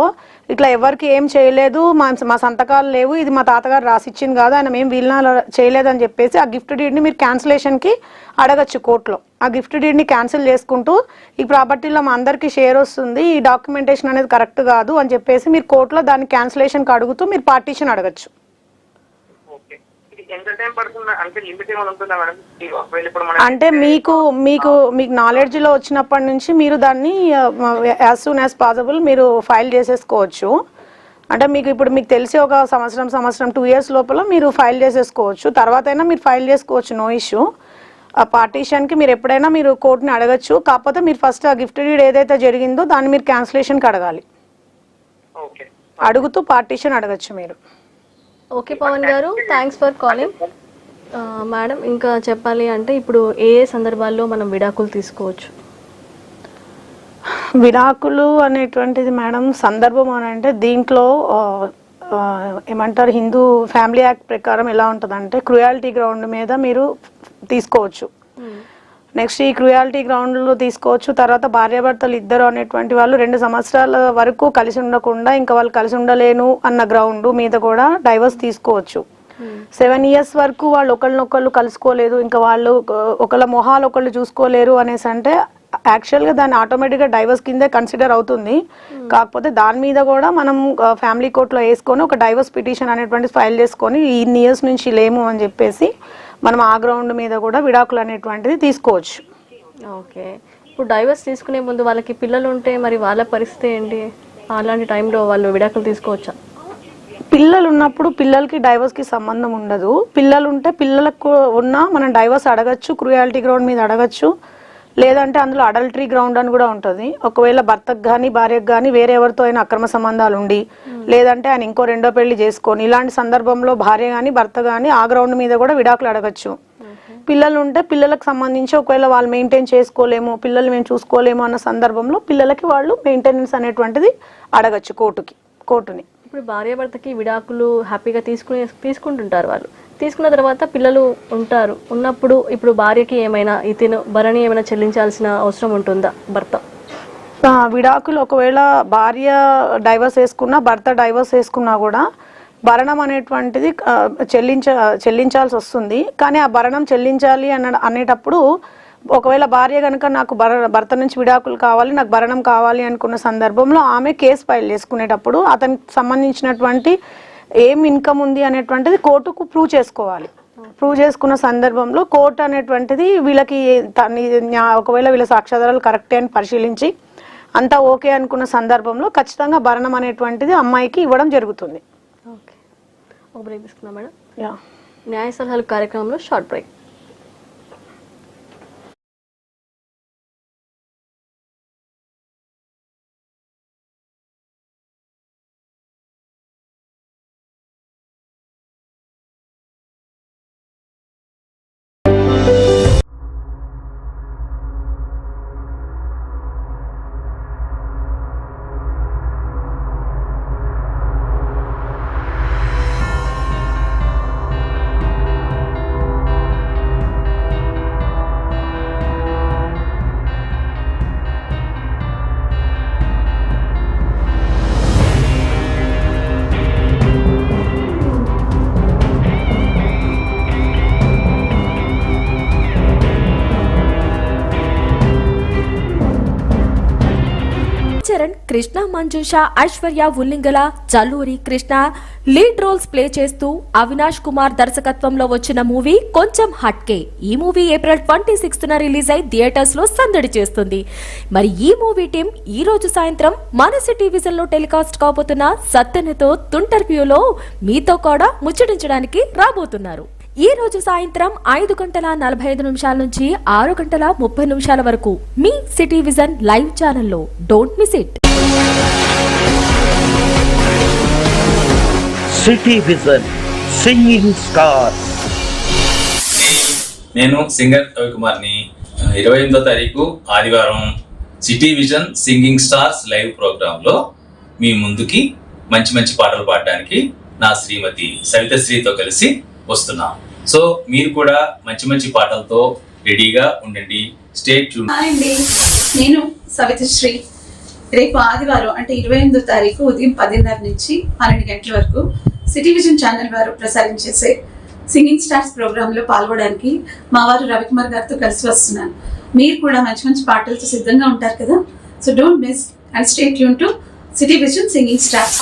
ఇట్లా ఎవరికి ఏం చేయలేదు, మా సంతకాలు లేవు, ఇది మా తాతగారు రాసిచ్చింది కాదు, ఆయన మేము వీళ్ళ చేయలేదని చెప్పేసి ఆ గిఫ్ట్ డీడ్ని మీరు క్యాన్సిలేషన్కి అడగచ్చు కోర్టులో. ఆ గిఫ్ట్ డీడ్ని క్యాన్సిల్ చేసుకుంటూ ఈ ప్రాపర్టీలో మా అందరికీ షేర్ వస్తుంది, ఈ డాక్యుమెంటేషన్ అనేది కరెక్ట్ కాదు అని చెప్పేసి మీరు కోర్టులో దాన్ని క్యాన్సిలేషన్కి అడుగుతూ మీరు పార్టీషన్ అడగచ్చు. అంటే మీకు నాలెడ్జ్ లో వచ్చినప్పటి నుంచి మీరు దాన్ని యాజ్ సూన్ యాజ్ పాసిబుల్ మీరు ఫైల్ చేసేసుకోవచ్చు. అంటే మీకు తెలిసి ఒక సంవత్సరం 2 years లోపల మీరు ఫైల్ చేసేసుకోవచ్చు. తర్వాత అయినా మీరు ఫైల్ చేసుకోవచ్చు, నో ఇష్యూ. ఆ పార్టీషన్కి మీరు ఎప్పుడైనా మీరు కోర్టుని అడగచ్చు. కాకపోతే మీరు ఫస్ట్ ఆ గిఫ్ట్ డీడ్ ఏదైతే జరిగిందో దాన్ని మీరు క్యాన్సిలేషన్కి అడగాలి. అడుగుతూ పార్టీషన్ అడగచ్చు మీరు. ఓకే పవన్ గారు, థ్యాంక్స్ ఫర్ కాలింగ్. మేడం ఇంకా చెప్పాలి అంటే ఇప్పుడు ఏ సందర్భాల్లో మనం విడాకులు తీసుకోవచ్చు? విడాకులు అనేటువంటిది మేడం సందర్భం అని అంటే దీంట్లో ఏమంటారు హిందూ ఫ్యామిలీ యాక్ట్ ప్రకారం ఎలా ఉంటుందంటే క్రుయాలిటీ గ్రౌండ్ మీద మీరు తీసుకోవచ్చు. నెక్స్ట్ ఈ క్రుయాలిటీ గ్రౌండ్లో తీసుకోవచ్చు. తర్వాత భార్యాభర్తలు ఇద్దరు అనేటువంటి వాళ్ళు 2 సంవత్సరాల వరకు కలిసి ఉండకుండా ఇంకా వాళ్ళు కలిసి ఉండలేను అన్న గ్రౌండ్ మీద కూడా డైవర్స్ తీసుకోవచ్చు. 7 years వరకు వాళ్ళు ఒకళ్ళనొకళ్ళు కలుసుకోలేదు, ఇంకా వాళ్ళు ఒకళ్ళ మొహాలు ఒకళ్ళు చూసుకోలేరు అనేసి అంటే యాక్చువల్గా దాన్ని ఆటోమేటిక్గా డైవర్స్ కిందే కన్సిడర్ అవుతుంది. కాకపోతే దాని మీద కూడా మనం ఫ్యామిలీ కోర్టులో వేసుకొని ఒక డైవర్స్ పిటిషన్ అనేటువంటి ఫైల్ చేసుకొని ఇన్ని ఇయర్స్ నుంచి లేము అని చెప్పేసి మనం ఆ గ్రౌండ్ మీద కూడా విడాకులు అనేటువంటిది తీసుకోవచ్చు. ఓకే, ఇప్పుడు డైవర్స్ తీసుకునే ముందు వాళ్ళకి పిల్లలు ఉంటే మరి వాళ్ళ పరిస్థితి ఏంటి? అలాంటి టైంలో వాళ్ళు విడాకులు తీసుకోవచ్చా? పిల్లలు ఉన్నప్పుడు పిల్లలకి డైవర్స్కి సంబంధం ఉండదు. పిల్లలు ఉంటే పిల్లలకు ఉన్నా మనం డైవర్స్ అడగచ్చు, క్రుయాలిటీ గ్రౌండ్ మీద అడగచ్చు. లేదంటే అందులో అడల్టరీ గ్రౌండ్ అని కూడా ఉంటుంది. ఒకవేళ భర్తకు కానీ భార్యకు కానీ వేరే ఎవరితో అయినా అక్రమ సంబంధాలు ఉండి, లేదంటే ఆయన ఇంకో 2వ పెళ్లి చేసుకొని, ఇలాంటి సందర్భంలో భార్య కానీ భర్త కానీ ఆ గ్రౌండ్ మీద కూడా విడాకులు అడగచ్చు. పిల్లలు ఉంటే పిల్లలకు సంబంధించి ఒకవేళ వాళ్ళు మెయింటైన్ చేసుకోలేము, పిల్లలు మేము చూసుకోలేము అన్న సందర్భంలో పిల్లలకి వాళ్ళు మెయింటెనెన్స్ అనేటువంటిది అడగచ్చు కోర్టుని. ఇప్పుడు భార్యాభర్తకి విడాకులు హ్యాపీగా తీసుకుంటుంటారు. వాళ్ళు తీసుకున్న తర్వాత పిల్లలు ఉన్నప్పుడు ఇప్పుడు భార్యకి ఏమైనా భరణి ఏమైనా చెల్లించాల్సిన అవసరం ఉంటుందా భర్త? విడాకులు ఒకవేళ భార్య డైవర్స్ వేసుకున్నా భర్త డైవర్స్ వేసుకున్నా కూడా భరణం అనేటువంటిది చెల్లించాల్సి వస్తుంది. కానీ ఆ భరణం చెల్లించాలి అనేటప్పుడు ఒకవేళ భార్య కనుక నాకు భర్త నుంచి విడాకులు కావాలి, నాకు భరణం కావాలి అనుకున్న సందర్భంలో ఆమె కేసు ఫైల్ చేసుకునేటప్పుడు అతనికి సంబంధించినటువంటి ఏం ఇన్కమ్ ఉంది అనేటువంటిది కోర్టుకు ప్రూవ్ చేసుకోవాలి. ప్రూవ్ చేసుకున్న సందర్భంలో కోర్టు అనేటువంటిది వీళ్ళకి ఒకవేళ వీళ్ళ సాక్ష్యాధారాలు కరెక్టే అని పరిశీలించి అంతా ఓకే అనుకున్న సందర్భంలో ఖచ్చితంగా భరణం అనేటువంటిది అమ్మాయికి ఇవ్వడం జరుగుతుంది. ఓకే, ఒక బ్రేక్ తీసుకున్నాం మేడం. యా, న్యాయ సలహాలు కార్యక్రమంలో short break. Charan, Krishna Manjusha, Aishwarya Ullingala, Challuri Krishna lead roles play చేస్తూ అవినాష్ కుమార్ దర్శకత్వంలో వచ్చిన మూవీ కొంచెం హట్కే. ఈ మూవీ April 26న రిలీజ్ అయి థియేటర్స్ లో సందడి చేస్తుంది. మరి ఈ మూవీ టీం ఈ రోజు సాయంత్రం మన సిటీ విజన్ లో టెలికాస్ట్ కాబోతున్న సత్యనతో తుంటర్వ్యూలో మీతో కూడా ముచ్చటించడానికి రాబోతున్నారు. ఈ రోజు సాయంత్రం 5:45 నుంచి 6:30 వరకు మీ సిటీ విజన్ లైవ్ ఛానల్లో. Don't miss it. City vision singing star. నేను సింగర్ రవికుమార్ని. 28వ తారీఖు ఆదివారం city vision singing stars live ప్రోగ్రాంలో మీ ముందుకి మంచి మంచి పాటలు పాడడానికి నా శ్రీమతి సవితశ్రీతో కలిసి వస్తున్నాం. సో మీరు కూడా మంచి మంచి పాటలతో రెడీగా ఉండండి. Stay tune. హాయ్ అండి, నేను సవితశ్రీ. రేపు ఆదివారం అంటే 28వ తారీఖు ఉదయం 10:30 నుంచి 12 గంటల వరకు సిటీ విజన్ ఛానల్ వారు ప్రసారం చేసే సింగింగ్ స్టార్స్ ప్రోగ్రామ్ లో పాల్గొనడానికి మా వారు రవికుమార్ గారితో కలిసి వస్తున్నాను. మీరు కూడా మంచి మంచి పాటలతో సిద్ధంగా ఉంటారు కదా. So don't miss and stay tune to city vision singing stars.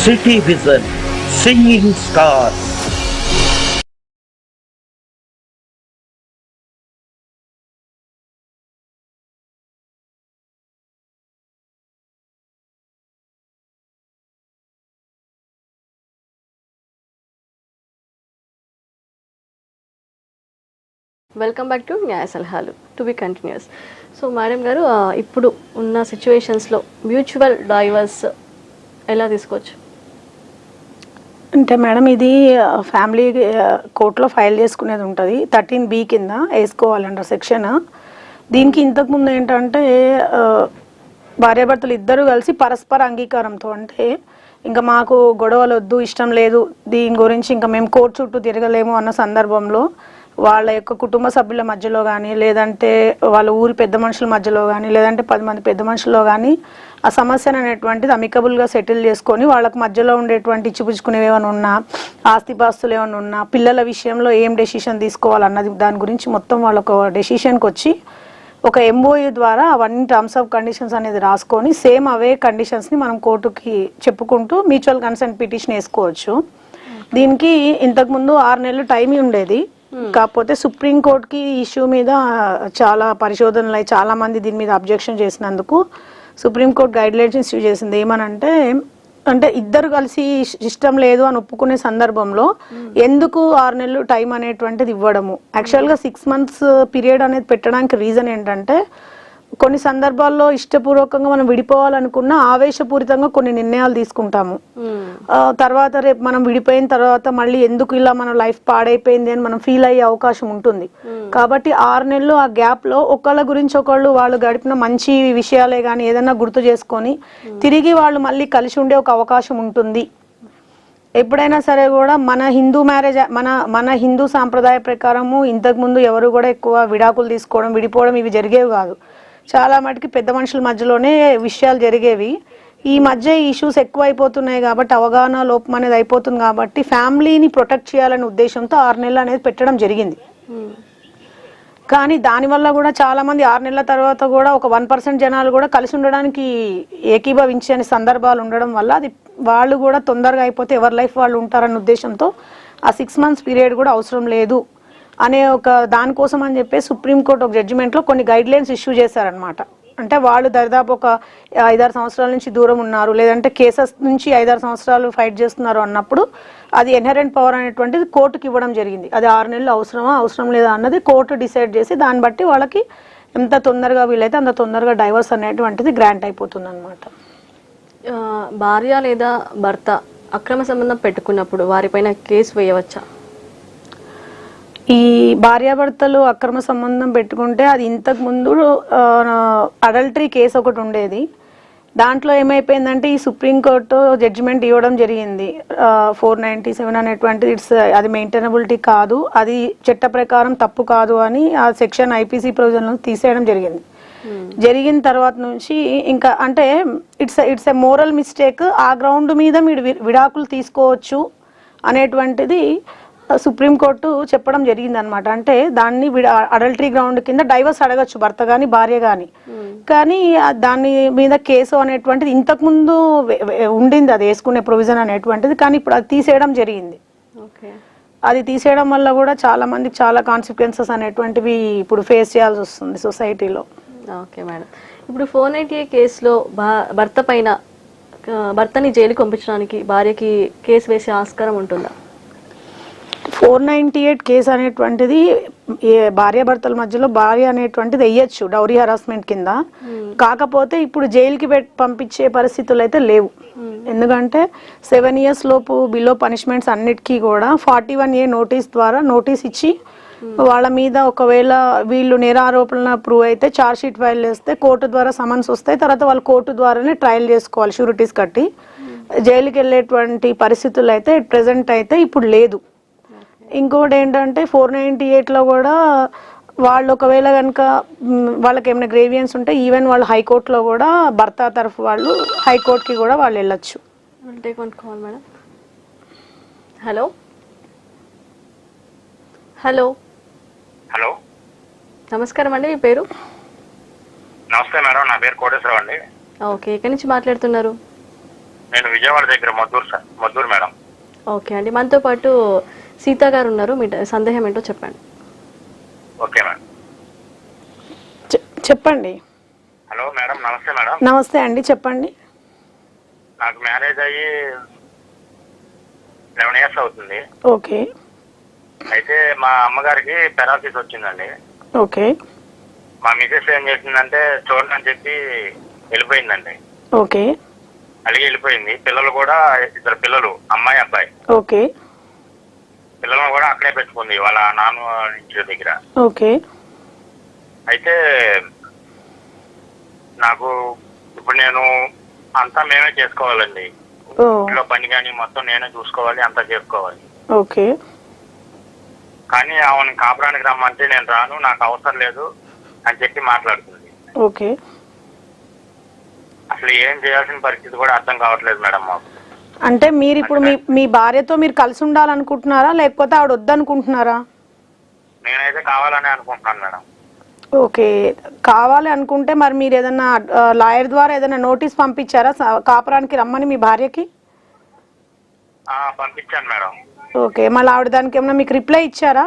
City vision singing star. Welcome back to న్యాయ సలహాలు to be continuous. So madam గారు, ఇప్పుడు ఉన్న సిచ్యువేషన్స్లో మ్యూచువల్ డైవర్స్ ఎలా తీసుకోవచ్చు? అంటే మేడం ఇది ఫ్యామిలీ కోర్టులో ఫైల్ చేసుకునేది ఉంటుంది. 13B కింద వేసుకోవాలంట సెక్షన్. దీనికి ఇంతకుముందు ఏంటంటే భార్యాభర్తలు ఇద్దరు కలిసి పరస్పర అంగీకారంతో, అంటే ఇంకా మాకు గొడవలు వద్దు, ఇష్టం లేదు, దీని గురించి ఇంకా మేము కోర్టు చుట్టూ తిరగలేము అన్న సందర్భంలో వాళ్ళ యొక్క కుటుంబ సభ్యుల మధ్యలో కానీ, లేదంటే వాళ్ళ ఊరి పెద్ద మనుషుల మధ్యలో కానీ, లేదంటే 10 మంది పెద్ద మనుషుల్లో కానీ ఆ సమస్యను అనేటువంటిది అమికబుల్గా సెటిల్ చేసుకొని వాళ్ళకి మధ్యలో ఉండేటువంటి ఇచ్చిపుచ్చుకునేవి ఏమైనా ఉన్నా, ఆస్తిపాస్తులు ఏమైనా ఉన్నా, పిల్లల విషయంలో ఏం డెసిషన్ తీసుకోవాలన్నది దాని గురించి మొత్తం వాళ్ళొక డెసిషన్కి వచ్చి ఒక MOU ద్వారా అవన్నీ టర్మ్స్ ఆఫ్ కండిషన్స్ అనేది రాసుకొని సేమ్ అవే కండిషన్స్ని మనం కోర్టుకి చెప్పుకుంటూ మ్యూచువల్ కన్సెంట్ పిటిషన్ వేసుకోవచ్చు. దీనికి ఇంతకుముందు 6 నెలలు టైం ఉండేది. కాకపోతే సుప్రీంకోర్టుకి ఈ ఇష్యూ మీద చాలా పరిశోధనలు అయి చాలా మంది దీని మీద అబ్జెక్షన్ చేసినందుకు సుప్రీంకోర్టు గైడ్ లైన్స్ ఇష్యూ చేసింది. ఏమనంటే, అంటే ఇద్దరు కలిసి ఇష్టం లేదు అని ఒప్పుకునే సందర్భంలో ఎందుకు 6 నెలలు టైం అనేటువంటిది ఇవ్వడము. యాక్చువల్గా 6 months పీరియడ్ అనేది పెట్టడానికి రీజన్ ఏంటంటే, కొన్ని సందర్భాల్లో ఇష్టపూర్వకంగా మనం విడిపోవాలనుకున్న ఆవేశపూరితంగా కొన్ని నిర్ణయాలు తీసుకుంటాము. తర్వాత రేపు మనం విడిపోయిన తర్వాత మళ్ళీ ఎందుకు ఇలా మన లైఫ్ పాడైపోయింది అని మనం ఫీల్ అయ్యే అవకాశం ఉంటుంది. కాబట్టి 6 నెలలు ఆ గ్యాప్ లో ఒకళ్ళ గురించి ఒకళ్ళు వాళ్ళు గడిపిన మంచి విషయాలే కానీ ఏదైనా గుర్తు చేసుకొని తిరిగి వాళ్ళు మళ్ళీ కలిసి ఉండే ఒక అవకాశం ఉంటుంది. ఎప్పుడైనా సరే కూడా మన హిందూ మ్యారేజ్ మన హిందూ సాంప్రదాయ ప్రకారము ఇంతకుముందు ఎవరు కూడా ఎక్కువ విడాకులు తీసుకోవడం, విడిపోవడం ఇవి జరిగేవి కాదు. చాలా మటుకి పెద్ద మనుషుల మధ్యలోనే విషయాలు జరిగేవి. ఈ మధ్య ఇష్యూస్ ఎక్కువ అయిపోతున్నాయి కాబట్టి, అవగాహన లోపం అనేది అయిపోతుంది కాబట్టి ఫ్యామిలీని ప్రొటెక్ట్ చేయాలనే ఉద్దేశంతో 6 నెలలు అనేది పెట్టడం జరిగింది. కానీ దానివల్ల కూడా చాలా మంది 6 నెలల తర్వాత కూడా ఒక 1% జనాలు కూడా కలిసి ఉండడానికి ఏకీభవించని సందర్భాలు ఉండడం వల్ల అది వాళ్ళు కూడా తొందరగా అయిపోతే ఎవరి లైఫ్ వాళ్ళు ఉంటారన్న ఉద్దేశంతో ఆ 6 months పీరియడ్ కూడా అవసరం లేదు అనే ఒక దానికోసం అని చెప్పి సుప్రీంకోర్టు ఒక జడ్జిమెంట్లో కొన్ని గైడ్ లైన్స్ ఇష్యూ చేశారనమాట. అంటే వాళ్ళు దాదాపు ఒక 5-6 సంవత్సరాల నుంచి దూరం ఉన్నారు, లేదంటే కేసెస్ నుంచి 5-6 సంవత్సరాలు ఫైట్ చేస్తున్నారు అన్నప్పుడు అది ఇన్హెరెంట్ పవర్ అనేటువంటిది కోర్టుకి ఇవ్వడం జరిగింది. అది 6 నెలలు అవసరమా అవసరం లేదా అన్నది కోర్టు డిసైడ్ చేసి దాన్ని బట్టి వాళ్ళకి ఎంత తొందరగా వీలైతే అంత తొందరగా డైవర్స్ అనేటువంటిది గ్రాంట్ అయిపోతుంది అనమాట. భార్య లేదా భర్త అక్రమ సంబంధం పెట్టుకున్నప్పుడు వారిపైన కేసు వేయవచ్చా? ఈ భార్యాభర్తలు అక్రమ సంబంధం పెట్టుకుంటే అది ఇంతకు ముందు అడల్టరీ కేసు ఒకటి ఉండేది. దాంట్లో ఏమైపోయిందంటే ఈ సుప్రీంకోర్టు జడ్జిమెంట్ ఇవ్వడం జరిగింది. 497 అనేటువంటిది అది మెయింటైనబిలిటీ కాదు, అది చట్ట ప్రకారం తప్పు కాదు అని ఆ సెక్షన్ IPC ప్రొవిజన్లో తీసేయడం జరిగింది. జరిగిన తర్వాత నుంచి ఇంకా అంటే ఇట్స్ ఎ మోరల్ మిస్టేక్, ఆ గ్రౌండ్ మీద మీరు విడాకులు తీసుకోవచ్చు అనేటువంటిది సుప్రీంకోర్టు చెప్పడం జరిగింది అనమాట. అంటే దాన్ని అడల్టరీ గ్రౌండ్ కింద డైవర్స్ అడగచ్చు భర్త కానీ భార్య కానీ. కానీ దాని మీద కేసు అనేటువంటిది ఇంతకుముందు ఉండింది, అది వేసుకునే ప్రొవిజన్ అనేటువంటిది. కానీ ఇప్పుడు అది తీసేయడం జరిగింది. అది తీసేయడం వల్ల కూడా చాలా మందికి చాలా కాన్సిక్వెన్సెస్ అనేటువంటివి ఇప్పుడు ఫేస్ చేయాల్సి వస్తుంది సొసైటీలో. ఓకే మేడం, ఇప్పుడు 498 కేసులో భర్తని జైలుకి పంపించడానికి భార్యకి కేసు వేసే ఆస్కారం ఉంటుందా? 498 కేసు అనేటువంటిది భార్యాభర్తల మధ్యలో భార్య అనేటువంటిది వేయచ్చు డౌరీ హరాస్మెంట్ కింద. కాకపోతే ఇప్పుడు జైలుకి పంపించే పరిస్థితులు అయితే లేవు. ఎందుకంటే 7 years లోపు బిలో పనిష్మెంట్స్ అన్నిటికీ కూడా 41A నోటీస్ ద్వారా నోటీస్ ఇచ్చి వాళ్ళ మీద ఒకవేళ వీళ్ళు నేరారోపణ ప్రూవ్ అయితే ఛార్జ్ షీట్ ఫైల్ చేస్తే కోర్టు ద్వారా సమన్స్ వస్తాయి. తర్వాత వాళ్ళు కోర్టు ద్వారానే ట్రయల్ చేసుకోవాలి షూరిటీస్ కట్టి. జైలుకి వెళ్ళేటువంటి పరిస్థితులు అయితే ప్రెసెంట్ అయితే ఇప్పుడు లేదు. ఇంకోటి ఏంటంటే 498లో కూడా వాళ్ళు ఒకవేళ కనుక వాళ్ళకి ఏమైనా గ్రేవియన్స్ ఉంటే ఈవెన్ వాళ్ళు హైకోర్టులో కూడా భర్త తరఫు వాళ్ళు హైకోర్టుకి కూడా వాళ్ళు వెళ్ళొచ్చు. మేడం, హలో హలో హలో, నమస్కారం అండి, మీ పేరు? నమస్తే మేడం, నా పేరు కోటేశ్వరరావు అండి. ఓకే, ఎక్కడి నుంచి మాట్లాడుతున్నారు? నేను విజయవాడ దగ్గర మద్దూరు మేడం. ఓకే అండి, మనతో పాటు సీత గారు ఉన్నారు, మీ సందేహం ఏంటో చెప్పండి. ఓకే మేడం, చెప్పండి. హలో మేడం, నమస్తే మేడం. నమస్తే అండి, చెప్పండి. నాకు మ్యారేజ్ అయ్యి 11 years అవుతుంది. ఓకే. అయితే మా అమ్మగారికి పెరాలసిస్ వచ్చిందండి. ఓకే. మా మిసెస్ ఏం చేసిందంటే చూడని చెప్పి వెళ్ళిపోయిందండి. ఓకే. అలాగే వెళ్ళిపోయింది. పిల్లలు కూడా 2 పిల్లలు, అమ్మాయి అబ్బాయి. ఓకే. పిల్లలను కూడా అక్కడే పెట్టుకుంది వాళ్ళ నాన్న ఇంటి దగ్గర. ఓకే. అయితే నాకు ఇప్పుడు నేను అంతా మేమే చేసుకోవాలండి. ఓ ఇంట్లో పని కానీ మొత్తం నేనే చూసుకోవాలి, అంతా చేసుకోవాలి. ఓకే. కానీ ఆమెను కాపురానికి రమ్మంటే నేను రాను, నాకు అవసరం లేదు అని చెప్పి మాట్లాడుతుంది. ఓకే. అసలు ఏం చేయాల్సిన పరిస్థితి కూడా అర్థం కావట్లేదు మేడం మాకు. అంటే మీరు ఇప్పుడు మీ భార్యతో మీరు కలిసి ఉండాలనుకుంటున్నారా, లేకపోతే ఆవిడ వద్దనుకుంటున్నారా? నేనైతే కావాలని అనుకుంటున్నాను మేడం. ఓకే, కావాలి అనుకుంటే మరి మీరు ఏదైనా లాయర్ ద్వారా ఏదైనా నోటీస్ పంపించారా కాపురానికి రమ్మని మీ భార్యకి? పంపించాను మేడం. ఓకే, మళ్ళీ ఆవిడ దానికి ఏమన్నా మీకు రిప్లై ఇచ్చారా?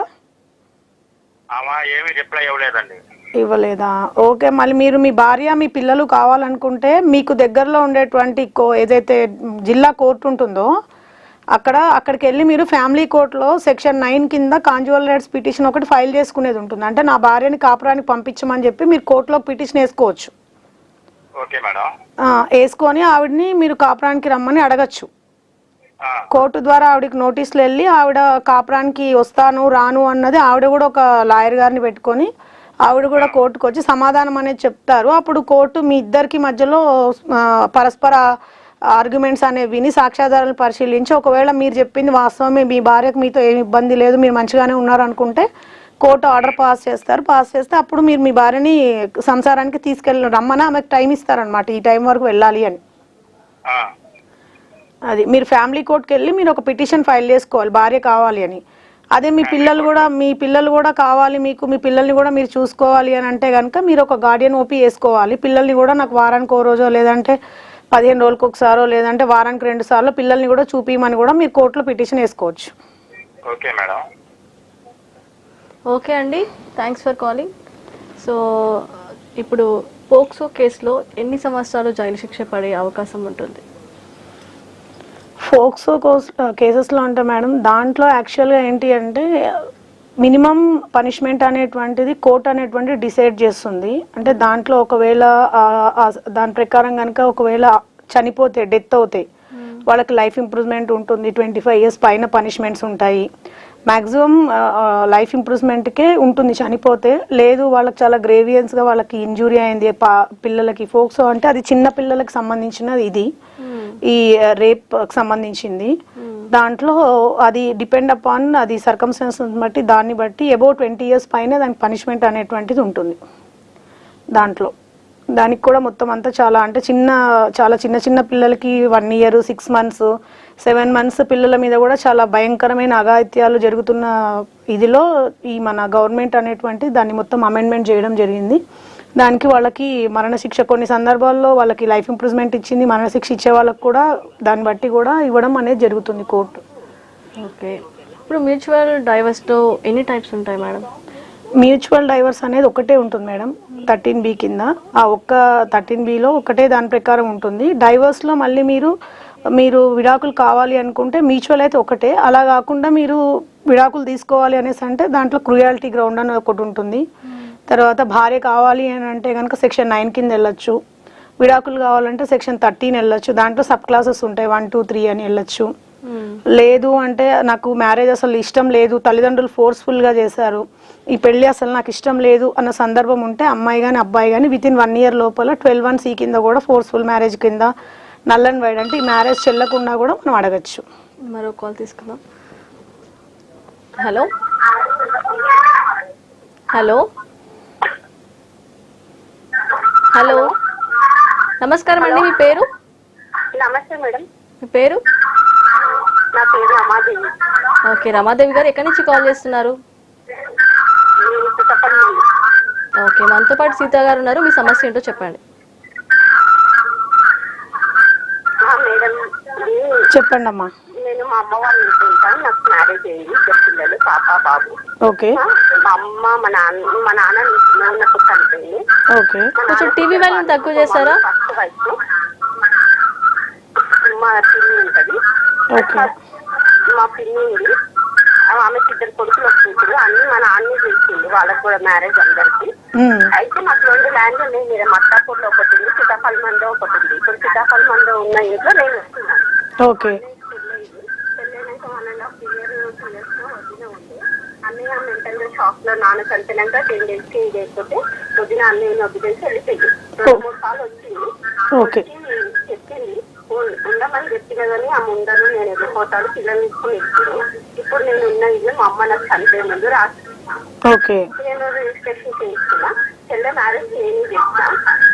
ఆమె ఏమీ రిప్లై ఇవ్వలేదండి. ఇవ్వలేదా? ఓకే, మళ్ళీ మీరు మీ భార్య మీ పిల్లలు కావాలనుకుంటే మీకు దగ్గరలో ఉండేటువంటి ఏదైతే జిల్లా కోర్టు ఉంటుందో అక్కడికి వెళ్ళి మీరు ఫ్యామిలీ కోర్టులో సెక్షన్ 9 కింద కాంజువల్ రైట్స్ పిటిషన్ ఒకటి ఫైల్ చేసుకునేది ఉంటుంది. అంటే నా భార్యని కాపురానికి పంపించమని చెప్పి మీరు కోర్టులో పిటిషన్ వేసుకోవచ్చు. Okay madam. వేసుకొని ఆవిడని మీరు కాపురానికి రమ్మని అడగచ్చు. కోర్టు ద్వారా ఆవిడకి నోటీసులు వెళ్ళి ఆవిడ కాపురానికి వస్తాను రాను అన్నది ఆవిడ కూడా ఒక లాయర్ గారిని పెట్టుకొని ఆవిడ కూడా కోర్టుకు వచ్చి సమాధానం అనేది చెప్తారు. అప్పుడు కోర్టు మీ ఇద్దరికి మధ్యలో పరస్పర ఆర్గ్యుమెంట్స్ అనేవి విని సాక్ష్యాధారాలు పరిశీలించి ఒకవేళ మీరు చెప్పింది వాస్తవమే, మీ భార్యకు మీతో ఏమి ఇబ్బంది లేదు, మీరు మంచిగానే ఉన్నారు అనుకుంటే కోర్టు ఆర్డర్ పాస్ చేస్తే అప్పుడు మీరు మీ భార్యని సంసారానికి రమ్మని ఆమెకు టైం ఇస్తారనమాట, ఈ టైం వరకు వెళ్ళాలి అని. అది మీరు ఫ్యామిలీ కోర్టుకి వెళ్ళి మీరు ఒక పిటిషన్ ఫైల్ చేసుకోవాలి భార్య కావాలి అని. అదే మీ పిల్లలు కూడా కావాలి మీకు, మీ పిల్లల్ని కూడా మీరు చూసుకోవాలి అని అంటే కనుక మీరు ఒక గార్డియన్ ఓపీ వేసుకోవాలి. పిల్లల్ని కూడా నాకు వారానికి ఓ రోజో లేదంటే 15 రోజులకు ఒకసారో లేదంటే వారానికి 2 సార్లు పిల్లల్ని కూడా చూపించమని కూడా మీరు కోర్టులో పిటిషన్ వేసుకోవచ్చు. Okay madam. ఓకే అండి, థ్యాంక్స్ ఫర్ కాలింగ్. సో ఇప్పుడు పోక్సో కేసులో ఎన్ని సంవత్సరాలు జైలు శిక్ష పడే అవకాశం ఉంటుంది? పోక్సో కేసెస్లో అంటే మేడం దాంట్లో యాక్చువల్గా ఏంటి అంటే మినిమం పనిష్మెంట్ అనేటువంటిది కోర్ట్ అనేటువంటిది డిసైడ్ చేస్తుంది. అంటే దాంట్లో ఒకవేళ దాని ప్రకారం కనుక ఒకవేళ చనిపోతే డెత్ అవుతాయి వాళ్ళకి లైఫ్ ఇంప్రూవ్మెంట్ ఉంటుంది, 25 years పైన పనిష్మెంట్స్ ఉంటాయి. మ్యాక్సిమం లైఫ్ ఇంప్రూవ్మెంట్కే ఉంటుంది చనిపోతే. లేదు వాళ్ళకి చాలా గ్రేవియన్స్గా వాళ్ళకి ఇంజురీ అయింది పిల్లలకి, పోక్సో అంటే అది చిన్న పిల్లలకి సంబంధించినది, ఇది ఈ రేప్ సంబంధించింది. దాంట్లో అది డిపెండ్ అపాన్ అది సర్కమ్స్టాన్సెస్ బట్టి దాన్ని బట్టి అబౌట్ 20 years పైన దానికి పనిష్మెంట్ అనేటువంటిది ఉంటుంది. దానికి కూడా మొత్తం అంతా చాలా అంటే చాలా చిన్న పిల్లలకి 1 year 6 months 7 months పిల్లల మీద కూడా చాలా భయంకరమైన అఘాయిత్యాలు జరుగుతున్న ఇదిలో ఈ మన గవర్నమెంట్ అనేటువంటి దాన్ని మొత్తం అమెండ్మెంట్ చేయడం జరిగింది. దానికి వాళ్ళకి మరణశిక్ష కొన్ని సందర్భాల్లో వాళ్ళకి లైఫ్ ఇంప్రూవ్మెంట్ ఇచ్చింది, మరణశిక్ష ఇచ్చే వాళ్ళకి కూడా దాన్ని బట్టి కూడా ఇవ్వడం అనేది జరుగుతుంది కోర్టు. ఓకే, ఇప్పుడు మ్యూచువల్ డైవర్స్లో ఎన్ని టైప్స్ ఉంటాయి మేడం? మ్యూచువల్ డైవర్స్ అనేది ఒకటే ఉంటుంది మేడం 13B కింద. ఆ ఒక్క 13Bలో ఒకటే దాని ప్రకారం ఉంటుంది. డైవర్స్లో మళ్ళీ మీరు విడాకులు కావాలి అనుకుంటే మ్యూచువల్ అయితే ఒకటే, అలా కాకుండా మీరు విడాకులు తీసుకోవాలి అనేసి అంటే దాంట్లో క్రూయాలిటీ గ్రౌండ్ అని ఒకటి ఉంటుంది. తర్వాత భార్య కావాలి అని అంటే కనుక సెక్షన్ 9 కింద వెళ్ళొచ్చు, విడాకులు కావాలంటే సెక్షన్ 13 వెళ్ళొచ్చు. దాంట్లో సబ్ క్లాసెస్ ఉంటాయి 1, 2, 3 అని వెళ్ళొచ్చు. లేదు అంటే నాకు మ్యారేజ్ అసలు ఇష్టం లేదు, తల్లిదండ్రులు ఫోర్స్ఫుల్గా చేశారు, ఈ పెళ్లి అసలు నాకు ఇష్టం లేదు అన్న సందర్భం ఉంటే అమ్మాయి కానీ అబ్బాయి కానీ వితిన్ 1 year లోపల 12(1)C కింద కూడా ఫోర్స్ఫుల్ మ్యారేజ్ కింద నల్ అండ్ వైడ్ అంటే ఈ మ్యారేజ్ చెల్లకుండా కూడా మనం అడగచ్చు. మరో కాల్ తీసుకుందాం. హలో హలో హలో నమస్కారం అండి, మీ పేరు? నమస్తే మేడం. మీ పేరు? నా పేరు రమాదేవి. ఓకే, రమాదేవి గారు ఎక్కడి నుంచి కాల్ చేస్తున్నారు? ఓకే, మనతో పాటు సీత గారు ఉన్నారు, మీ సమస్య ఏంటో చెప్పండి. మేడం చెప్పండి అమ్మా. నేను మా అమ్మ వాళ్ళ ఇంట్లో ఉంటాను, నాకు మ్యారేజ్ అయింది, 2 పిల్లలు, పాప బాబు. ఓకే. మా అమ్మ మా నాన్న నాకు చనిపోయింది. ఓకే, కొంచెం టీవీ వాల్యూమ్ తక్కువ చేస్తారా? ఫస్ట్ వైఫ్ మా పిన్ని ఉంటది. ఓకే. మా పిన్ని ఉంది, ఆమెకి 2 కొడుకులు కూతురు, అన్ని మా నాన్న చేసింది, వాళ్ళకి కూడా మ్యారేజ్ అందరికి. అయితే మాకు 2 ల్యాండ్లు ఉన్నాయి మేడం, మత్తాపూర్లో ఒకటి ఉంది, సీతాఫల్ మందో ఒకటి ఉంది. ఇప్పుడు సీతాఫల్ మందో ఉన్న ఇంట్లో నేను వస్తున్నాను. ఓకే. పెళ్ళైనాక 1.5 years 2 years వదిన ఉంది. అన్నయ్య మెంటల్ గా షాక్ లో నాన్న చనిపోయినాక 10 days కి చేయకపోతే వదిన అన్నయ్య వదిలేసి వెళ్ళిపోయింది. 2-3 సార్లు వచ్చింది. ఓకే. చెప్పింది ఉండమని చెప్పిన కానీ ఆ ముందరు నేను వెళ్ళిపోతాను పిల్లల్ని తీసుకుని వెళ్ళిపోయాను. ఇప్పుడు నేను ఉన్న ఇల్లు మా అమ్మ నాకు చనిపోయే ముందు రాసి ఓకే. నేను రిజిస్ట్రేషన్ చేయించుకున్నా. చెల్లె మ్యారేజ్ నేను చేస్తా.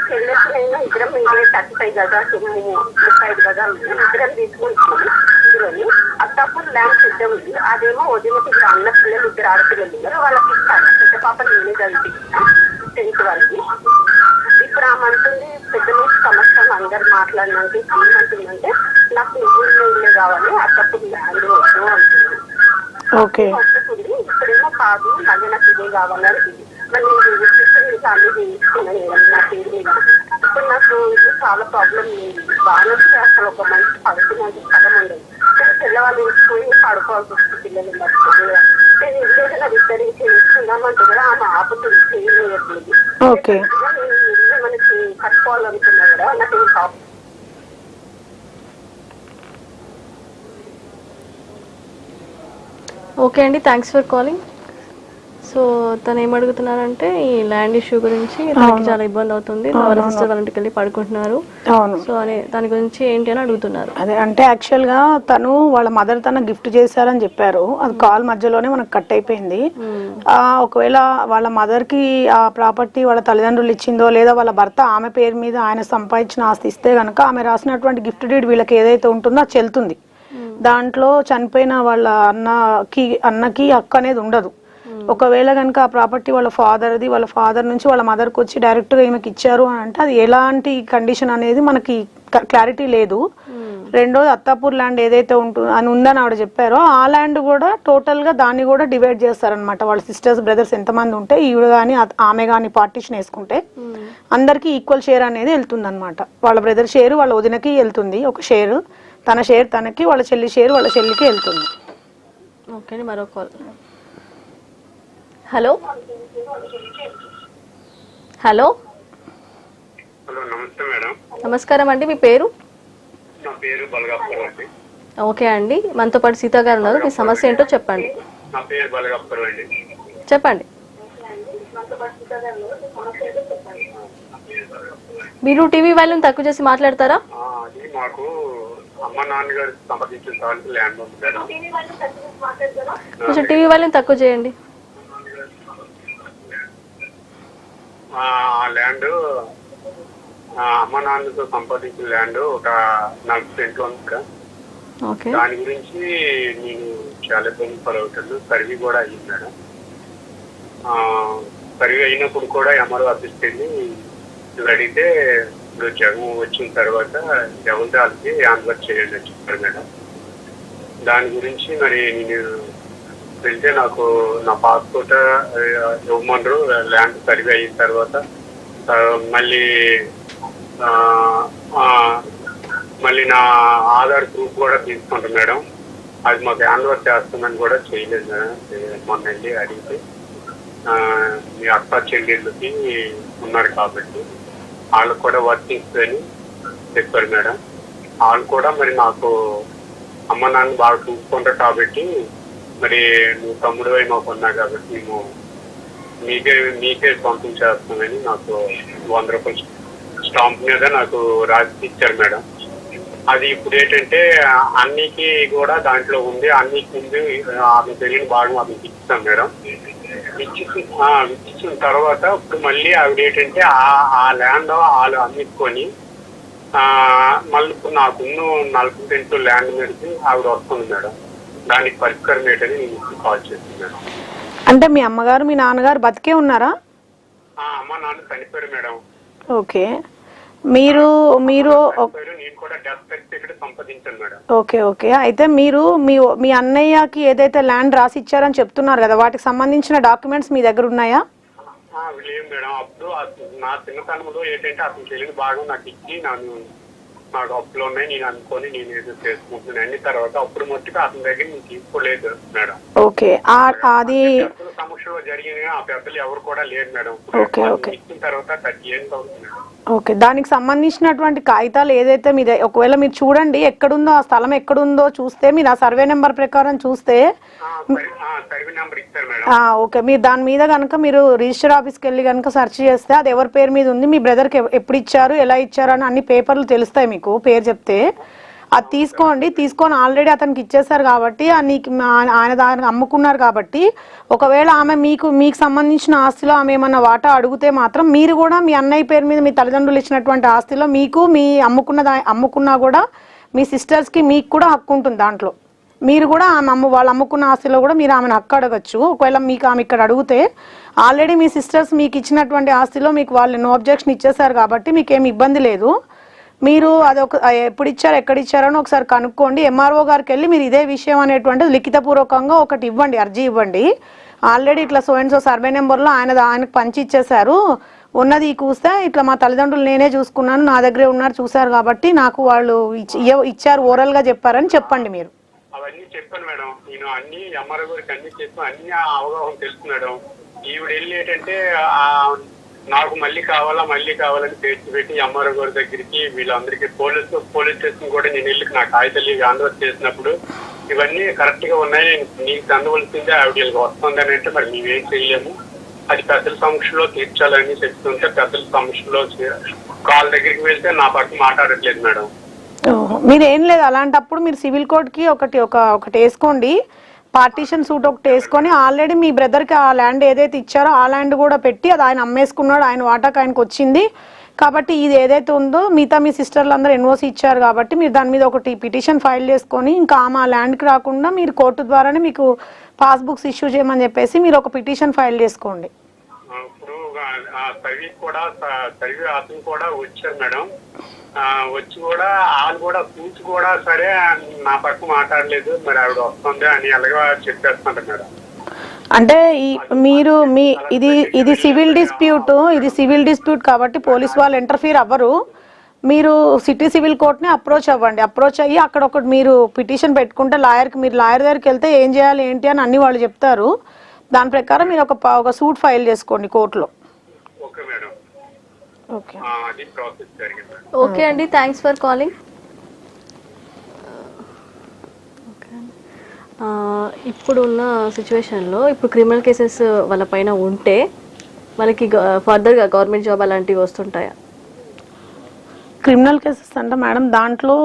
చెల్లెకి నేను ఇద్దరం మీరే 35 గజాలు 35 గజాలు ఇద్దరం తీసుకుంటున్నాను. ఇందులోని అత్తాపూర్ ల్యాండ్ పెద్ద ఉంది. అదేమో వదిలికి అన్న పిల్లలు 2 ఆడపిల్లలు ఉన్నారు. వాళ్ళకి ఇస్తాను. పెద్ద పాప నేనే చదివిస్తాను 10th వరకు. ఇప్పుడు ఆమె అంటుంది పెద్ద నుంచి సంవత్సరం అందరు మాట్లాడినాక ఏమంటుందంటే నాకు ఊళ్ళో ఇల్లే కావాలి అత్తప్పుడు ల్యాండ్ వద్దు అంటుంది. ఓకే. వస్తుంది ఇప్పుడేమో కాదు మళ్ళీ నాకు ఇదే కావాలని మళ్ళీ నేను అన్ని చేయించుకున్నాను నా పేరు మీద. ఇప్పుడు నాకు ఇది చాలా ప్రాబ్లం లేదు. బాగా అసలు ఒక మంచి పడుకున్నంత స్థలం ఉండదు. కానీ పిల్లవాళ్ళు వేసుకొని పడుకోవాల్సి వస్తుంది పిల్లలు మర్చిపోయి. నేను ఇల్లేదన్నా విస్తరించి చేయించుకుందామంటే కూడా ఆమె ఆపుతుంది చేయలేదు. ఓకే. నేను ఇల్లు మనకి కట్టుకోవాలనుకున్నా కూడా నాకు షాప్. ఓకే అండి, థ్యాంక్స్ ఫర్ కాలింగ్. సో తను ఏమడుగుతున్నారంటే ఈ ల్యాండ్ ఇష్యూ గురించి తనకి చాలా ఇబ్బంది అవుతుంది. వాళ్ళ సిస్టర్ వాళ్ళ ఇంటికి వెళ్ళి పడుకుంటున్నారు. అవును. సో అని దాని గురించి ఏంటి అని అడుగుతున్నారు. అదే అంటే యాక్చువల్గా తను వాళ్ళ మదర్ తన గిఫ్ట్ చేశారని చెప్పారు. అది కాల్ మధ్యలోనే మనకు కట్ అయిపోయింది. ఒకవేళ వాళ్ళ మదర్కి ఆ ప్రాపర్టీ వాళ్ళ తల్లిదండ్రులు ఇచ్చిందో లేదా వాళ్ళ భర్త ఆమె పేరు మీద ఆయన సంపాదించిన ఆస్తి ఇస్తే కనుక ఆమె రాసినటువంటి గిఫ్ట్ డీడ్ వీళ్ళకి ఏదైతే ఉంటుందో అది చెల్లుతుంది. దాంట్లో చనిపోయిన వాళ్ళ అన్నకి హక్కు అనేది ఉండదు. ఒకవేళ కనుక ఆ ప్రాపర్టీ వాళ్ళ ఫాదర్ది, వాళ్ళ ఫాదర్ నుంచి వాళ్ళ మదర్కి వచ్చి డైరెక్ట్గా ఈమెకి ఇచ్చారు అని అంటే అది ఎలాంటి కండిషన్ అనేది మనకి క్లారిటీ లేదు. రెండోది అత్తాపూర్ ల్యాండ్ ఏదైతే అని ఉందని ఆవిడ చెప్పారో ఆ ల్యాండ్ కూడా టోటల్గా దాన్ని కూడా డివైడ్ చేస్తారనమాట. వాళ్ళ సిస్టర్స్ బ్రదర్స్ ఎంతమంది ఉంటే ఈవిడ కానీ ఆమె కానీ పార్టీషన్ వేసుకుంటే అందరికీ ఈక్వల్ షేర్ అనేది వెళ్తుంది అనమాట. వాళ్ళ బ్రదర్ షేర్ వాళ్ళ వదినకి వెళ్తుంది ఒక షేర్, తన షేర్ తనకి, వాళ్ళ చెల్లి షేర్ వాళ్ళ చెల్లికి వెళ్తుంది. ఓకే అండి, మరో కాల్. హలో హలో హలో, నమస్తే మేడం. నమస్కారం అండి, మీ పేరు? నా పేరు బలగప్పర్ అండి. ఓకే అండి, మనతో పాటు సీతా గారు ఉన్నారు. మీ సమస్య ఏంటో చెప్పండి. నా పేరు బలగప్పర్ అండి. చెప్పండి. మీరు టీవీ వాల్యూమ్ తక్కువ చేసి మాట్లాడతారా? అది మాకు అమ్మ నాన్నగారు సంపాదించిన ల్యాండ్ ఉంది మేడం. కొంచెం టీవీ వాల్యూమ్ తక్కువ చేయండి. ఆ ల్యాండ్ అమ్మ నాన్నతో సంపాదించిన ల్యాండ్ ఒక 40 సెంట్లు ఉంది కదా. దాని గురించి నేను చాలా ఇబ్బంది పడవుతాను. సర్వే కూడా అయ్యింది మేడం. సర్వే అయినప్పుడు కూడా ఎంఆర్ఓ ఆఫీస్కి వెళ్ళి అడిగితే ఇప్పుడు జగన్ వచ్చిన తర్వాత ఎవరి వాళ్ళకి ఆన్సర్ చేయండి అని చెప్పారు మేడం. దాని గురించి మరి నేను వెళ్తే నాకు నా పాస్పోర్ట్ ఇవ్వమన్నారు. ల్యాండ్ సర్వే అయిన తర్వాత మళ్ళీ నా ఆధార్ ప్రూఫ్ కూడా తీసుకుంటాను మేడం. అది మాకు హ్యాండ్ఓవర్ చేస్తామని కూడా చేయలేదు మేడం. మొన్న వెళ్ళి అడిగితే మీ అక్క చెల్లెళ్ళకి ఉన్నారు కాబట్టి వాళ్ళకు కూడా వర్తిస్తుందని చెప్పారు మేడం. వాళ్ళు కూడా మరి నాకు అమ్మ నాన్న బాగా చూసుకుంటారు కాబట్టి మరి నువ్వు తమ్ముడు అయి మాకు ఉన్నా కాబట్టి మేము మీకే పంపించేస్తామని నాకు 100 రూపాయలు స్టాంప్ మీద నాకు రాసి ఇచ్చారు మేడం. అది ఇప్పుడు ఏంటంటే అన్నికి కూడా దాంట్లో ఉంది. అన్నికి ముందు ఆమె తెలియని భాగం ఆమెకి ఇచ్చాం మేడం. ఇచ్చిన తర్వాత ఇప్పుడు మళ్ళీ ఆవిడ ఏంటంటే ఆ ల్యాండ్ వాళ్ళు అమ్ముకొని మళ్ళీ ఇప్పుడు నాకున్న 40 సెంట్లు ల్యాండ్ మీదకి ఆవిడ వస్తుంది మేడం. దానికి పరిష్కారం ఏంటని నేను కాల్ చేసింది మేడం. అంటే మీ అమ్మగారు మీ నాన్నగారు బతికే ఉన్నారా? అమ్మ నాన్న చనిపోయారు మేడం. ఓకే. మీరు నేను కూడా డెత్ సర్టిఫికేట్ సంపాదించాను మేడం. Okay okay. అయితే మీరు మీ అన్నయ్యకి ఏదైతే ల్యాండ్ రాసి ఇచ్చారని చెప్తున్నారు కదా, వాటికి సంబంధించిన డాక్యుమెంట్స్ మీ దగ్గర ఉన్నాయా? లేవు మేడం. అప్పుడు నా చిన్నతనంలో ఏంటంటే అతను తెలియని భాగం నాకు ఇచ్చి నాకు అప్పులు ఉన్నాయి నేను అనుకొని నేను ఏదో చేసుకుంటున్నాను అన్ని తర్వాత అప్పుడు మట్టుకు అతని దగ్గర నేను తీసుకోలేదు మేడం. ఓకే. అది సమక్షంలో జరిగిన ఆ పెద్దలు ఎవరు కూడా లేరు మేడం. Okay okay. ఇచ్చిన తర్వాత 30 years అవుతుంది. ఓకే, దానికి సంబంధించినటువంటి కాగితాలు ఏదైతే మీద ఒకవేళ మీరు చూడండి ఎక్కడుందో ఆ స్థలం ఎక్కడుందో చూస్తే మీరు ఆ సర్వే నెంబర్ ప్రకారం చూస్తే ఓకే, మీరు దాని మీద కనుక మీరు రిజిస్టర్ ఆఫీస్కి వెళ్ళి కనుక సెర్చ్ చేస్తే అది ఎవరి పేరు మీద ఉంది, మీ బ్రదర్కి ఎప్పుడు ఇచ్చారు, ఎలా ఇచ్చారు అని అన్ని పేపర్లు తెలుస్తాయి మీకు పేరు చెప్తే. అది తీసుకొని ఆల్రెడీ అతనికి ఇచ్చేసారు కాబట్టి ఆయన దానికి అమ్ముకున్నారు కాబట్టి ఒకవేళ ఆమె మీకు సంబంధించిన ఆస్తిలో ఆమె ఏమన్నా వాటా అడిగితే మాత్రం మీరు కూడా మీ అన్నయ్య పేరు మీద మీ తల్లిదండ్రులు ఇచ్చినటువంటి ఆస్తిలో మీకు మీ అమ్ముకున్నా కూడా మీ సిస్టర్స్కి మీకు కూడా హక్కు ఉంటుంది దాంట్లో. మీరు కూడా వాళ్ళు అమ్ముకున్న ఆస్తిలో కూడా మీరు ఆమెను హక్కు అడగచ్చు. ఒకవేళ మీకు ఆమె ఇక్కడ అడిగితే ఆల్రెడీ మీ సిస్టర్స్ మీకు ఇచ్చినటువంటి ఆస్తిలో మీకు వాళ్ళు నో అబ్జెక్షన్ ఇచ్చేసారు కాబట్టి మీకు ఏమి ఇబ్బంది లేదు. మీరు అదొక ఎప్పుడు ఇచ్చారు ఎక్కడ ఇచ్చారని ఒకసారి కనుక్కోండి. ఎంఆర్ఓ గారికి వెళ్ళి మీరు ఇదే విషయం అనేటువంటిది లిఖితపూర్వకంగా ఒకటి ఇవ్వండి, అర్జీ ఇవ్వండి. ఆల్రెడీ ఇట్లా సో అండ్ సో సర్వే నెంబర్లో ఆయనకు పంచి ఇచ్చేసారు, ఉన్నది కూస్తే ఇట్లా మా తల్లిదండ్రులు నేనే చూసుకున్నాను, నా దగ్గరే ఉన్నారు చూశారు కాబట్టి నాకు వాళ్ళు ఇచ్చారు ఓరల్గా చెప్పారని చెప్పండి. మీరు అవన్నీ చెప్పాను మేడం, నేను అన్ని ఎంఆర్ఓ గారికి అన్ని చెప్పాను, అన్ని అవగాహన తెలుసుకున్నాడు. ఈవిడ వెళ్ళి ఏంటంటే నాకు మళ్ళీ కావాలని పెట్టి ఎంఆర్ఓ గారి దగ్గరికి వీళ్ళందరికీ పోలీస్ స్టేషన్ కూడా నేను వెళ్ళి నా కాగితాలు ఆంధ్రప్రదేశ్ చేసినప్పుడు ఇవన్నీ కరెక్ట్ గా ఉన్నాయి, నీకు అందవలసిందే ఆవిడ వస్తుంది అని అంటే మరి మేమేం చేయలేము, అది పెద్దల సమక్షంలో తీర్చాలని చెప్తుంటే పెద్దల సమక్షంలో కాల్ దగ్గరికి వెళ్తే నా పట్ల మాట్లాడట్లేదు మేడం. మీరు ఏం లేదు, అలాంటప్పుడు మీరు సివిల్ కోర్ట్కి ఒకటి వేసుకోండి, పార్టీషన్ సూట్ ఒకటి వేసుకొని ఆల్రెడీ మీ బ్రదర్కి ఆ ల్యాండ్ ఏదైతే ఇచ్చారో ఆ ల్యాండ్ కూడా పెట్టి అది ఆయన అమ్మేసుకున్నాడు, ఆయన వాటాకు ఆయనకు వచ్చింది కాబట్టి ఇది ఏదైతే ఉందో మిగతా మీ సిస్టర్లు అందరూ ఎన్ఓసి ఇచ్చారు కాబట్టి మీరు దాని మీద ఒకటి పిటిషన్ ఫైల్ చేసుకొని ఇంకా ఆమె ఆ ల్యాండ్కి రాకుండా మీరు కోర్టు ద్వారానే మీకు పాస్బుక్స్ ఇష్యూ చేయమని చెప్పేసి మీరు ఒక పిటిషన్ ఫైల్ చేసుకోండి. ఇప్పుడు సర్వీ అతను కూడా వచ్చారు మేడం, వచ్చి కూడా వాళ్ళు కూడా కూర్చు కూడా సరే నా పట్ల మాట్లాడలేదు, మరి ఆవిడ వస్తుంది అని అలాగా చెప్పేస్తున్నారు మేడం. అంటే మీరు ఇది సివిల్ డిస్ప్యూట్ కాబట్టి పోలీస్ వాళ్ళు ఇంటర్ఫీర్ అవ్వరు. మీరు సిటీ సివిల్ కోర్ట్ని అప్రోచ్ అయ్యి అక్కడ ఒకటి మీరు పిటిషన్ పెట్టుకుంటే మీరు లాయర్ దగ్గరికి వెళ్తే ఏం చేయాలి ఏంటి అని అన్ని వాళ్ళు చెప్తారు. దాని ప్రకారం మీరు ఒక సూట్ ఫైల్ చేసుకోండి కోర్టులో. ఓకే అండి, థ్యాంక్స్ ఫర్ కాలింగ్. ఇప్పుడున్న సిచ్యువేషన్లో ఇప్పుడు క్రిమినల్ కేసెస్ వాళ్ళ పైన ఉంటే వాళ్ళకి ఫర్దర్గా గవర్నమెంట్ జాబ్ అలాంటివి వస్తుంటాయా? క్రిమినల్ కేసెస్ అంటే మేడం దాంట్లో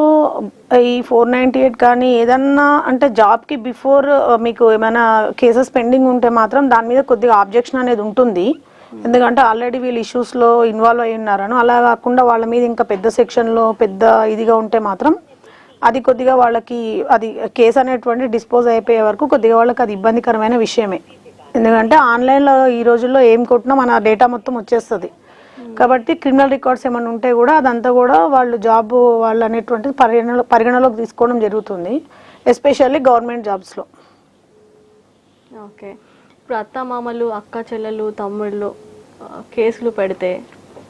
ఈ 498 కానీ ఏదన్నా అంటే జాబ్కి బిఫోర్ మీకు ఏమైనా కేసెస్ పెండింగ్ ఉంటే మాత్రం దాని మీద కొద్దిగా ఆబ్జెక్షన్ అనేది ఉంటుంది. ఎందుకంటే ఆల్రెడీ వీళ్ళు ఇష్యూస్లో ఇన్వాల్వ్ అయి ఉన్నారని. అలా కాకుండా వాళ్ళ మీద ఇంకా పెద్ద సెక్షన్లో పెద్ద ఇదిగా ఉంటే మాత్రం అది కొద్దిగా వాళ్ళకి అది కేసు అనేటువంటి డిస్పోజ్ అయిపోయే వరకు కొద్దిగా వాళ్ళకి అది ఇబ్బందికరమైన విషయమే. ఎందుకంటే ఆన్లైన్లో ఈ రోజుల్లో ఏం కొట్టినా మన డేటా మొత్తం వచ్చేస్తుంది కాబట్టి క్రిమినల్ రికార్డ్స్ ఏమైనా ఉంటే కూడా అదంతా కూడా వాళ్ళు జాబ్ వాళ్ళు అనేటువంటిది పరిగణలోకి తీసుకోవడం జరుగుతుంది, ఎస్పెషల్లీ గవర్నమెంట్ జాబ్స్లో. ఓకే, ఇప్పుడు అత్త మామలు అక్క చెల్లెలు తమ్ముళ్ళు కేసులు పెడితే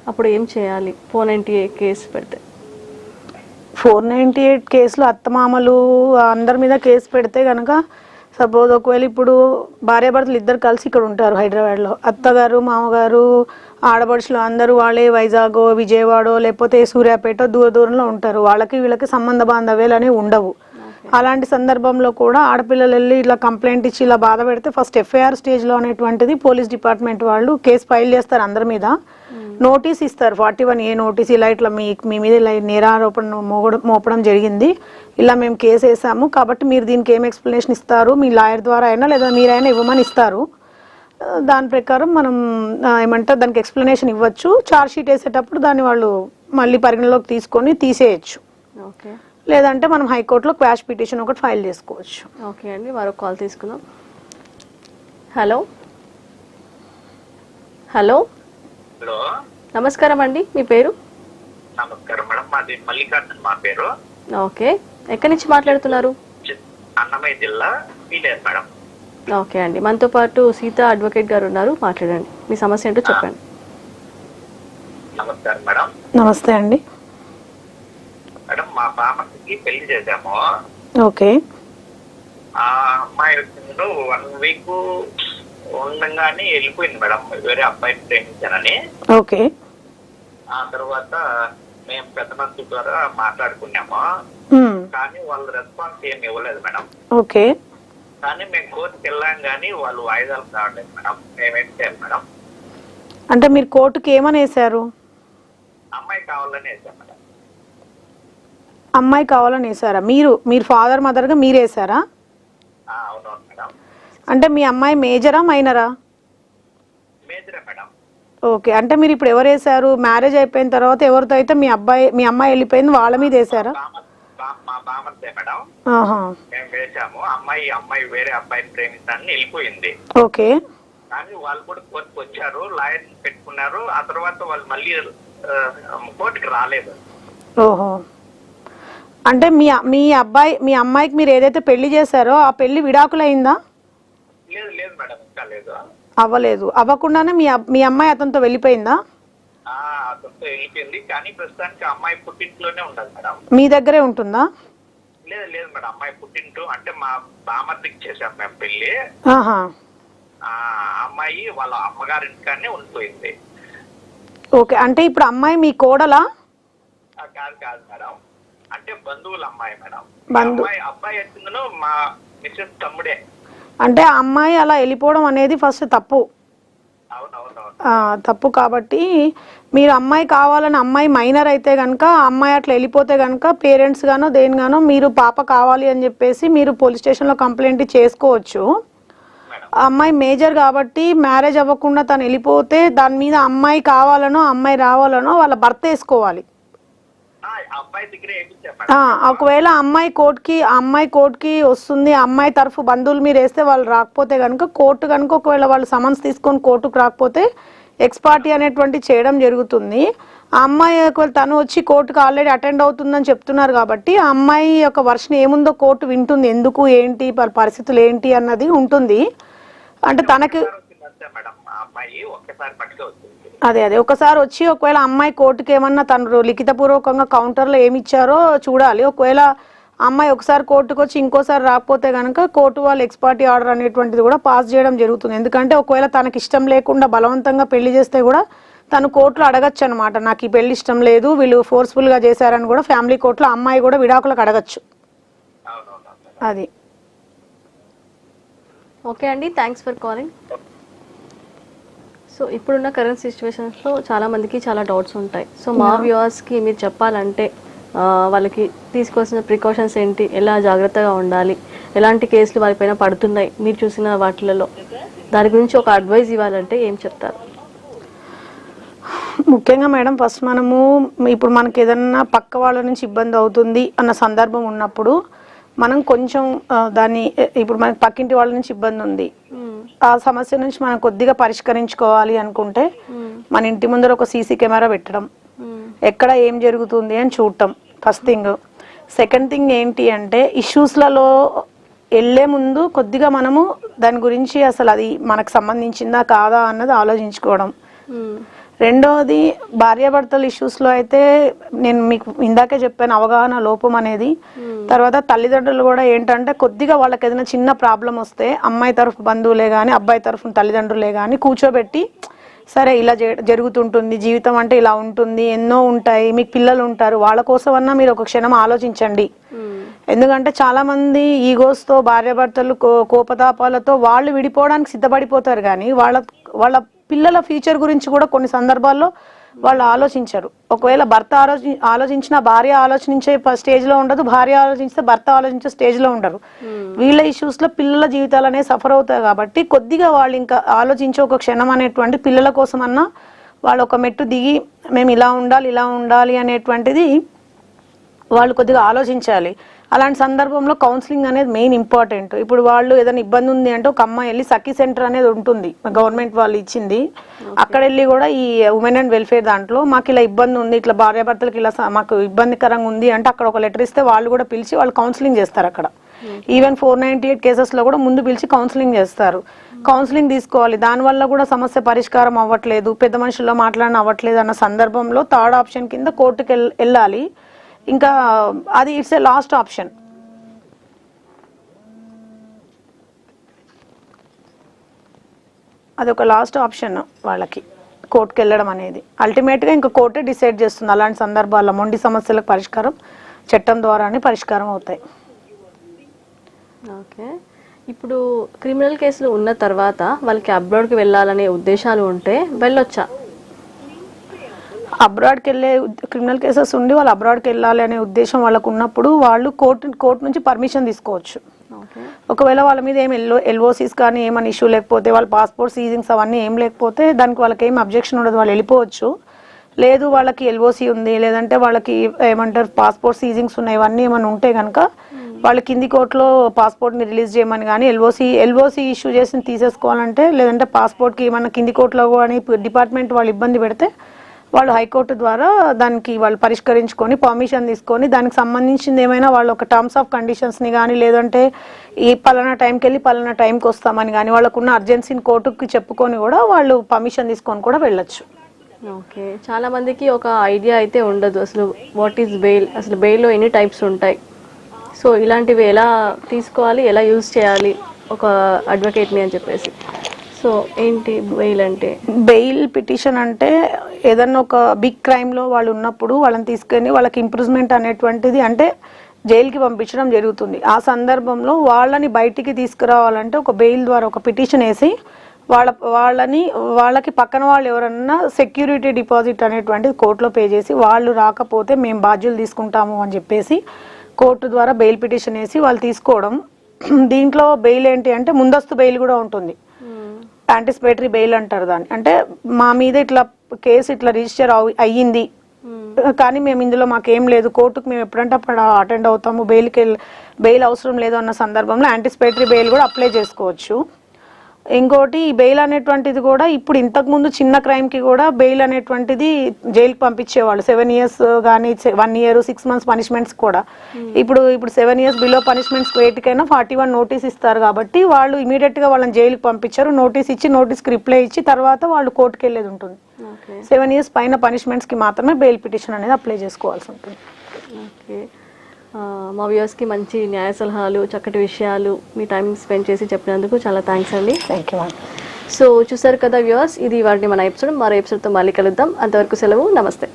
అప్పుడు ఏం చేయాలి? 498 కేసు పెడితే 498 కేసులు అత్తమామలు అందరి మీద కేసు పెడితే కనుక సపోజ్ ఒకవేళ ఇప్పుడు భార్యాభర్తలు ఇద్దరు కలిసి ఇక్కడ ఉంటారు హైదరాబాద్లో, అత్తగారు మామగారు ఆడపడుచులు అందరూ వాళ్ళే వైజాగో విజయవాడో లేకపోతే సూర్యాపేట దూరంలో ఉంటారు, వీళ్ళకి సంబంధ బాంధవ్యాలు అనేవి ఉండవు. అలాంటి సందర్భంలో కూడా ఆడపిల్లలు వెళ్ళి ఇలా కంప్లైంట్ ఇచ్చి ఇలా బాధ పెడితే ఫస్ట్ ఎఫ్ఐఆర్ స్టేజ్లో అనేటువంటిది పోలీస్ డిపార్ట్మెంట్ వాళ్ళు కేసు ఫైల్ చేస్తారు, అందరి మీద నోటీస్ ఇస్తారు, 41A నోటీస్, ఇలా ఇట్లా మీ మీద ఇలా నేరారోపణ మోపడం జరిగింది, ఇలా మేము కేసు వేసాము కాబట్టి మీరు దీనికి ఏం ఎక్స్ప్లెనేషన్ ఇస్తారు, మీ లాయర్ ద్వారా అయినా లేదా మీరైనా ఇవ్వమని ఇస్తారు. దాని ప్రకారం మనం ఏమంటారు దానికి ఎక్స్ప్లెనేషన్ ఇవ్వచ్చు. ఛార్జ్ షీట్ వేసేటప్పుడు దాన్ని వాళ్ళు మళ్ళీ పరిగణలోకి తీసుకొని తీసేయచ్చు. ఓకే, లేదంటే మనం హైకోర్టులో క్వాష్ పిటిషన్ ఒకటి ఫైల్ చేసుకోవచ్చు. ఓకే అండి, మరో కాల్ తీసుకుందాం. హలో హలో హలో, నమస్కారం అండి, మీ పేరు? నమస్కారం మేడం, మాది మల్లికార్జున్ మా పేరు. ఓకే, ఎక్కడి నుంచి మాట్లాడుతున్నారు? అన్నమయ్య జిల్లా విలేజ్ మేడం. ఓకే అండి, మనతో పాటు సీత అడ్వకేట్ గారు ఉన్నారు, మాట్లాడండి, మీ సమస్య ఏంటో చెప్పండి. నమస్కారం మేడం. నమస్తే అండి మేడం, మా బామ్మకి పెళ్లి చేశాము. ఓకే, ఆ అమ్మాయి వచ్చిందో 1 వీక్ ఉండగానే వెళ్ళిపోయింది మేడం, వేరే అబ్బాయిని ప్రేమించానని. ఓకే, ఆ తర్వాత మేము పెద్ద మనుషుల ద్వారా మాట్లాడుకున్నాము, కానీ వాళ్ళు రెస్పాన్స్ ఏమి ఇవ్వలేదు మేడం. ఓకే. కానీ మేము కోర్టుకి వెళ్ళాం కానీ వాళ్ళు వాయిదాలు రావట్లేదు మేడం. మేమేం చేయాలి మేడం? అంటే మీరు కోర్టుకి ఏమని వేశారు? అమ్మాయి కావాలని వేసాం మేడం. అమ్మాయి కావాలని వేసారా? మీరు ఫాదర్ మదర్గా మీరు వేసారా? అవునవును మేడం. అంటే మీ అమ్మాయి మేజరా మైనరా? మేజరే మేడం. ఓకే. అంటే మీరు ఇప్పుడు ఎవరు వేసారు? మ్యారేజ్ అయిపోయిన తర్వాత ఎవరితో అయితే మీ అమ్మాయి వెళ్ళిపోయింది వాళ్ళ మీద వేసారా? మా బామర్దే మేడం. మేము వేసాము. అమ్మాయి వేరే అబ్బాయిని ప్రేమించాలని వెళ్ళిపోయింది. ఓకే. కానీ వాళ్ళు కూడా కోర్టుకు వచ్చారు, లాయర్ పెట్టుకున్నారు. ఆ తర్వాత వాళ్ళు మళ్ళీ కోర్టుకి రాలేదు. ఓహో. అంటే మీ అమ్మాయికి మీరు ఏదైతే పెళ్లి చేశారో ఆ పెళ్లి విడాకులు అయిందా? లేదు మేడం, ఇంకా లేదు. అవ్వలేదు. అవ్వకుండానే మీ అమ్మాయి అతనితో వెళ్ళిపోయిందా? అతనితో వెళ్ళిపోయింది, కానీ ప్రస్తుతానికి అమ్మాయి పుట్టింట్లోనే ఉండదు మేడం. మీ దగ్గరే ఉంటుందా? లేదు మేడం, అమ్మాయి పుట్టింటూ అంటే మా బామర్దికి చేసాం మేము పెళ్లి. అమ్మాయి వాళ్ళ అమ్మగారింటికానే ఉండిపోయింది. ఓకే. అంటే ఇప్పుడు అమ్మాయి మీ కోడలా? కాదు మేడం, అంటే బంధువుల అమ్మాయి మేడం. అబ్బాయి వచ్చిందను మా మిస్సెస్ తమ్ముడే. అంటే ఆ అమ్మాయి అలా వెళ్ళిపోవడం అనేది ఫస్ట్ తప్పు. తప్పు. కాబట్టి మీరు అమ్మాయి కావాలని, అమ్మాయి మైనర్ అయితే కనుక అమ్మాయి అట్లా వెళ్ళిపోతే కనుక పేరెంట్స్ గానో దేనిగానో మీరు పాప కావాలి అని చెప్పేసి మీరు పోలీస్ స్టేషన్లో కంప్లైంట్ చేసుకోవచ్చు. అమ్మాయి మేజర్ కాబట్టి మ్యారేజ్ అవ్వకుండా తను వెళ్ళిపోతే దాని మీద అమ్మాయి కావాలనో అమ్మాయి రావాలనో వాళ్ళ భర్త వేసుకోవాలి. ఒకవేళ అమ్మాయి కోర్టుకి వస్తుంది, అమ్మాయి తరఫు బంధువులు మీరు వేస్తే వాళ్ళు రాకపోతే కనుక కోర్టు కనుక ఒకవేళ వాళ్ళు సమన్స్ తీసుకొని కోర్టుకు రాకపోతే ఎక్స్ పార్టీ అనేటువంటి చేయడం జరుగుతుంది. ఆ అమ్మాయి ఒకవేళ తను వచ్చి కోర్టుకు ఆల్రెడీ అటెండ్ అవుతుందని చెప్తున్నారు కాబట్టి ఆ అమ్మాయి యొక్క వర్షన్ ఏముందో కోర్టు వింటుంది, ఎందుకు ఏంటి పరిస్థితులు ఏంటి అన్నది ఉంటుంది. అంటే తనకి అదే ఒకసారి వచ్చి ఒకవేళ అమ్మాయి కోర్టుకి ఏమన్నా తను లిఖితపూర్వకంగా కౌంటర్లో ఏమి ఇచ్చారో చూడాలి. ఒకవేళ అమ్మాయి ఒకసారి కోర్టుకు వచ్చి ఇంకోసారి రాకపోతే కనుక కోర్టు వాళ్ళు ఎక్స్ పార్టీ ఆర్డర్ అనేటువంటిది కూడా పాస్ చేయడం జరుగుతుంది. ఎందుకంటే ఒకవేళ తనకి ఇష్టం లేకుండా బలవంతంగా పెళ్లి చేస్తే కూడా తను కోర్టులో అడగచ్చు అనమాట, నాకు ఈ పెళ్లి ఇష్టం లేదు, వీళ్ళు ఫోర్స్ఫుల్గా చేశారని కూడా ఫ్యామిలీ కోర్టులో అమ్మాయి కూడా విడాకులకు అడగచ్చు. అది. ఓకే అండి, థ్యాంక్స్ ఫర్ కాలింగ్. సో ఇప్పుడున్న కరెంట్ సిచ్యువేషన్స్లో చాలామందికి చాలా డౌట్స్ ఉంటాయి. సో మా వ్యూవర్స్కి మీరు చెప్పాలంటే వాళ్ళకి తీసుకోవాల్సిన ప్రికాషన్స్ ఏంటి, ఎలా జాగ్రత్తగా ఉండాలి, ఎలాంటి కేసులు వారిపైన పడుతున్నాయి మీరు చూసిన వాటిలలో, దాని గురించి ఒక అడ్వైజ్ ఇవ్వాలంటే ఏం చెప్తారు? ముఖ్యంగా మేడం ఫస్ట్ ఇప్పుడు మనకి ఏదన్నా పక్క వాళ్ళ నుంచి ఇబ్బంది అవుతుంది అన్న సందర్భం ఉన్నప్పుడు మనం కొంచెం దాన్ని, ఇప్పుడు మనకి పక్కింటి వాళ్ళ నుంచి ఇబ్బంది ఉంది, ఆ సమస్య నుంచి మనం కొద్దిగా పరిష్కరించుకోవాలి అనుకుంటే మన ఇంటి ముందర ఒక సీసీ కెమెరా పెట్టడం, ఎక్కడ ఏం జరుగుతుంది అని చూడటం ఫస్ట్ థింగ్. సెకండ్ థింగ్ ఏంటి అంటే ఇష్యూస్లలో వెళ్ళే ముందు కొద్దిగా మనము దాని గురించి అసలు అది మనకు సంబంధించిందా కాదా అన్నది ఆలోచించుకోవడం. రెండోది భార్యాభర్తల ఇష్యూస్లో అయితే నేను మీకు ఇందాకే చెప్పాను అవగాహన లోపం అనేది. తర్వాత తల్లిదండ్రులు కూడా ఏంటంటే కొద్దిగా వాళ్ళకి ఏదైనా చిన్న ప్రాబ్లం వస్తే అమ్మాయి తరఫు బంధువులే కానీ అబ్బాయి తరఫు తల్లిదండ్రులే కానీ కూర్చోబెట్టి సరే ఇలా జరుగుతుంటుంది, జీవితం అంటే ఇలా ఉంటుంది, ఎన్నో ఉంటాయి, మీకు పిల్లలు ఉంటారు, వాళ్ళ కోసమన్నా మీరు ఒక క్షణం ఆలోచించండి. ఎందుకంటే చాలా మంది ఈగోస్తో భార్యాభర్తలు కోపతాపాలతో వాళ్ళు విడిపోవడానికి సిద్ధపడిపోతారు కానీ వాళ్ళ పిల్లల ఫ్యూచర్ గురించి కూడా కొన్ని సందర్భాల్లో వాళ్ళు ఆలోచించరు. ఒకవేళ భర్త ఆలోచించిన భార్య ఆలోచించే స్టేజ్లో ఉండదు, భార్య ఆలోచిస్తే భర్త ఆలోచించే స్టేజ్లో ఉండరు. వీళ్ళ ఇష్యూస్లో పిల్లల జీవితాలు అనేవి సఫర్ అవుతాయి కాబట్టి కొద్దిగా వాళ్ళు ఇంకా ఆలోచించే ఒక క్షణం అనేటువంటి పిల్లల కోసమన్నా వాళ్ళు ఒక మెట్టు దిగి మేము ఇలా ఉండాలి అనేటువంటిది వాళ్ళు కొద్దిగా ఆలోచించాలి. అలాంటి సందర్భంలో కౌన్సిలింగ్ అనేది మెయిన్ ఇంపార్టెంట్. ఇప్పుడు వాళ్ళు ఏదైనా ఇబ్బంది ఉంది అంటే ఒక అమ్మాయి వెళ్ళి సఖీ సెంటర్ అనేది ఉంటుంది, గవర్నమెంట్ వాళ్ళు ఇచ్చింది, అక్కడ వెళ్ళి కూడా ఈ ఉమెన్ అండ్ వెల్ఫేర్ దాంట్లో మాకు ఇలా ఇబ్బంది ఉంది, ఇట్లా భార్యాభర్తలకు ఇలా మాకు ఇబ్బందికరంగా ఉంది అంటే అక్కడ ఒక లెటర్ ఇస్తే వాళ్ళు కూడా పిలిచి వాళ్ళు కౌన్సిలింగ్ చేస్తారు. అక్కడ ఈవెన్ 498 కేసెస్లో కూడా ముందు పిలిచి కౌన్సిలింగ్ చేస్తారు. కౌన్సిలింగ్ తీసుకోవాలి. దానివల్ల కూడా సమస్య పరిష్కారం అవ్వట్లేదు, పెద్ద మనుషుల్లో మాట్లాడిన అవ్వట్లేదు అన్న సందర్భంలో థర్డ్ ఆప్షన్ కింద కోర్టుకి వెళ్ళాలి. ఇంకా అది ఇట్స్ ఏ లాస్ట్ ఆప్షన్. అదొక లాస్ట్ ఆప్షన్ వాళ్ళకి. కోర్టుకు వెళ్ళడం అనేది. అల్టిమేట్గా ఇంకా కోర్టే డిసైడ్ చేస్తుంది అలాంటి సందర్భాల్లో మొండి సమస్యలకు పరిష్కారం చట్టం ద్వారానే పరిష్కారం అవుతాయి. ఓకే, ఇప్పుడు క్రిమినల్ కేసులు ఉన్న తర్వాత వాళ్ళకి అబ్రాడ్కి వెళ్ళాలనే ఉద్దేశాలు ఉంటే వెళ్ళొచ్చా? అబ్రాడ్కి వెళ్ళే క్రిమినల్ కేసెస్ ఉండి వాళ్ళు అబ్రాడ్కి వెళ్ళాలి అనే ఉద్దేశం వాళ్ళకు ఉన్నప్పుడు వాళ్ళు కోర్టు నుంచి పర్మిషన్ తీసుకోవచ్చు. ఒకవేళ వాళ్ళ మీద ఏం ఎల్ఓసీస్ కానీ ఏమైనా ఇష్యూ లేకపోతే వాళ్ళ పాస్పోర్ట్ సీజింగ్స్ అవన్నీ ఏం లేకపోతే దానికి వాళ్ళకి ఏం అబ్జెక్షన్ ఉండదు, వాళ్ళు వెళ్ళిపోవచ్చు. లేదు వాళ్ళకి ఎల్ఓసీ ఉంది, లేదంటే వాళ్ళకి ఏమంటారు పాస్పోర్ట్ సీజింగ్స్ ఉన్నాయి, ఇవన్నీ ఏమైనా ఉంటే కనుక వాళ్ళు కింది కోర్టులో పాస్పోర్ట్ని రిలీజ్ చేయమని కానీ ఎల్ఓసీ ఇష్యూ చేసి తీసేసుకోవాలంటే, లేదంటే పాస్పోర్ట్కి ఏమన్నా కింది కోర్టులో కానీ డిపార్ట్మెంట్ వాళ్ళు ఇబ్బంది పెడితే వాళ్ళు హైకోర్టు ద్వారా దానికి వాళ్ళు పరిష్కరించుకొని పర్మిషన్ తీసుకొని దానికి సంబంధించింది ఏమైనా వాళ్ళు ఒక టర్మ్స్ ఆఫ్ కండిషన్స్ని కానీ, లేదంటే ఈ పలానా టైంకి వెళ్ళి పలానా టైంకి వస్తామని కానీ వాళ్ళకున్న అర్జెన్సీని కోర్టుకి చెప్పుకొని కూడా వాళ్ళు పర్మిషన్ తీసుకొని కూడా వెళ్ళొచ్చు. ఓకే, చాలా మందికి ఒక ఐడియా అయితే ఉండదు అసలు వాట్ ఈజ్ బెయిల్, అసలు బెయిల్లో ఎన్ని టైప్స్ ఉంటాయి. సో ఇలాంటివి ఎలా తీసుకోవాలి, ఎలా యూజ్ చేయాలి ఒక అడ్వకేట్ని అని చెప్పేసి. సో ఏంటి బెయిల్ అంటే? బెయిల్ పిటిషన్ అంటే ఏదన్నా ఒక బిగ్ క్రైమ్లో వాళ్ళు ఉన్నప్పుడు వాళ్ళని తీసుకొని వాళ్ళకి ఇంప్రూవ్మెంట్ అనేటువంటిది అంటే జైలుకి పంపించడం జరుగుతుంది. ఆ సందర్భంలో వాళ్ళని బయటికి తీసుకురావాలంటే ఒక బెయిల్ ద్వారా ఒక పిటిషన్ వేసి వాళ్ళకి పక్కన వాళ్ళు ఎవరన్నా సెక్యూరిటీ డిపాజిట్ అనేటువంటిది కోర్టులో పే చేసి వాళ్ళు రాకపోతే మేము బాధ్యులు తీసుకుంటాము అని చెప్పేసి కోర్టు ద్వారా బెయిల్ పిటిషన్ వేసి వాళ్ళు తీసుకోవడం. దీంట్లో బెయిల్ ఏంటి అంటే ముందస్తు బెయిల్ కూడా ఉంటుంది, యాంటిసిపేటరీ బెయిల్ అంటారు దాన్ని. అంటే మా మీద ఇట్లా కేసు ఇట్లా రిజిస్టర్ అయ్యింది కానీ మేము ఇందులో మాకేం లేదు, కోర్టుకు మేము ఎప్పుడంటే అప్పుడు అటెండ్ అవుతాము, బెయిల్ అవసరం లేదు అన్న సందర్భంలో యాంటిసిపేటరీ బెయిల్ కూడా అప్లై చేసుకోవచ్చు. ఇంకోటి ఈ బెయిల్ అనేటువంటిది కూడా ఇప్పుడు ఇంతకుముందు చిన్న క్రైమ్కి కూడా బెయిల్ అనేటువంటిది జైలుకి పంపించేవాళ్ళు 7 years కానీ 1 year 6 months పనిష్మెంట్స్ కూడా. ఇప్పుడు 7 years బిలో పనిష్మెంట్స్ వేటికైనా 41 నోటీస్ ఇస్తారు కాబట్టి వాళ్ళు ఇమీడియట్గా వాళ్ళని జైలుకి పంపించారు, నోటీస్ ఇచ్చి నోటీస్కి రిప్లై ఇచ్చి తర్వాత వాళ్ళు కోర్టుకు వెళ్ళేది ఉంటుంది. 7 years పైన పనిష్మెంట్స్కి మాత్రమే బెయిల్ పిటిషన్ అనేది అప్లై చేసుకోవాల్సి ఉంటుంది. ఓకే, మా వ్యూవర్స్కి మంచి న్యాయ సలహాలు, చక్కటి విషయాలు మీ టైం స్పెండ్ చేసి చెప్పినందుకు చాలా థ్యాంక్స్ అండి. Thank you. సో చూసారు కదా వ్యూవర్స్, ఇది వాటిని మన ఎపిసోడ్. మరో ఎపిసోడ్తో మళ్ళీ కలుద్దాం. అంతవరకు సెలవు, నమస్తే.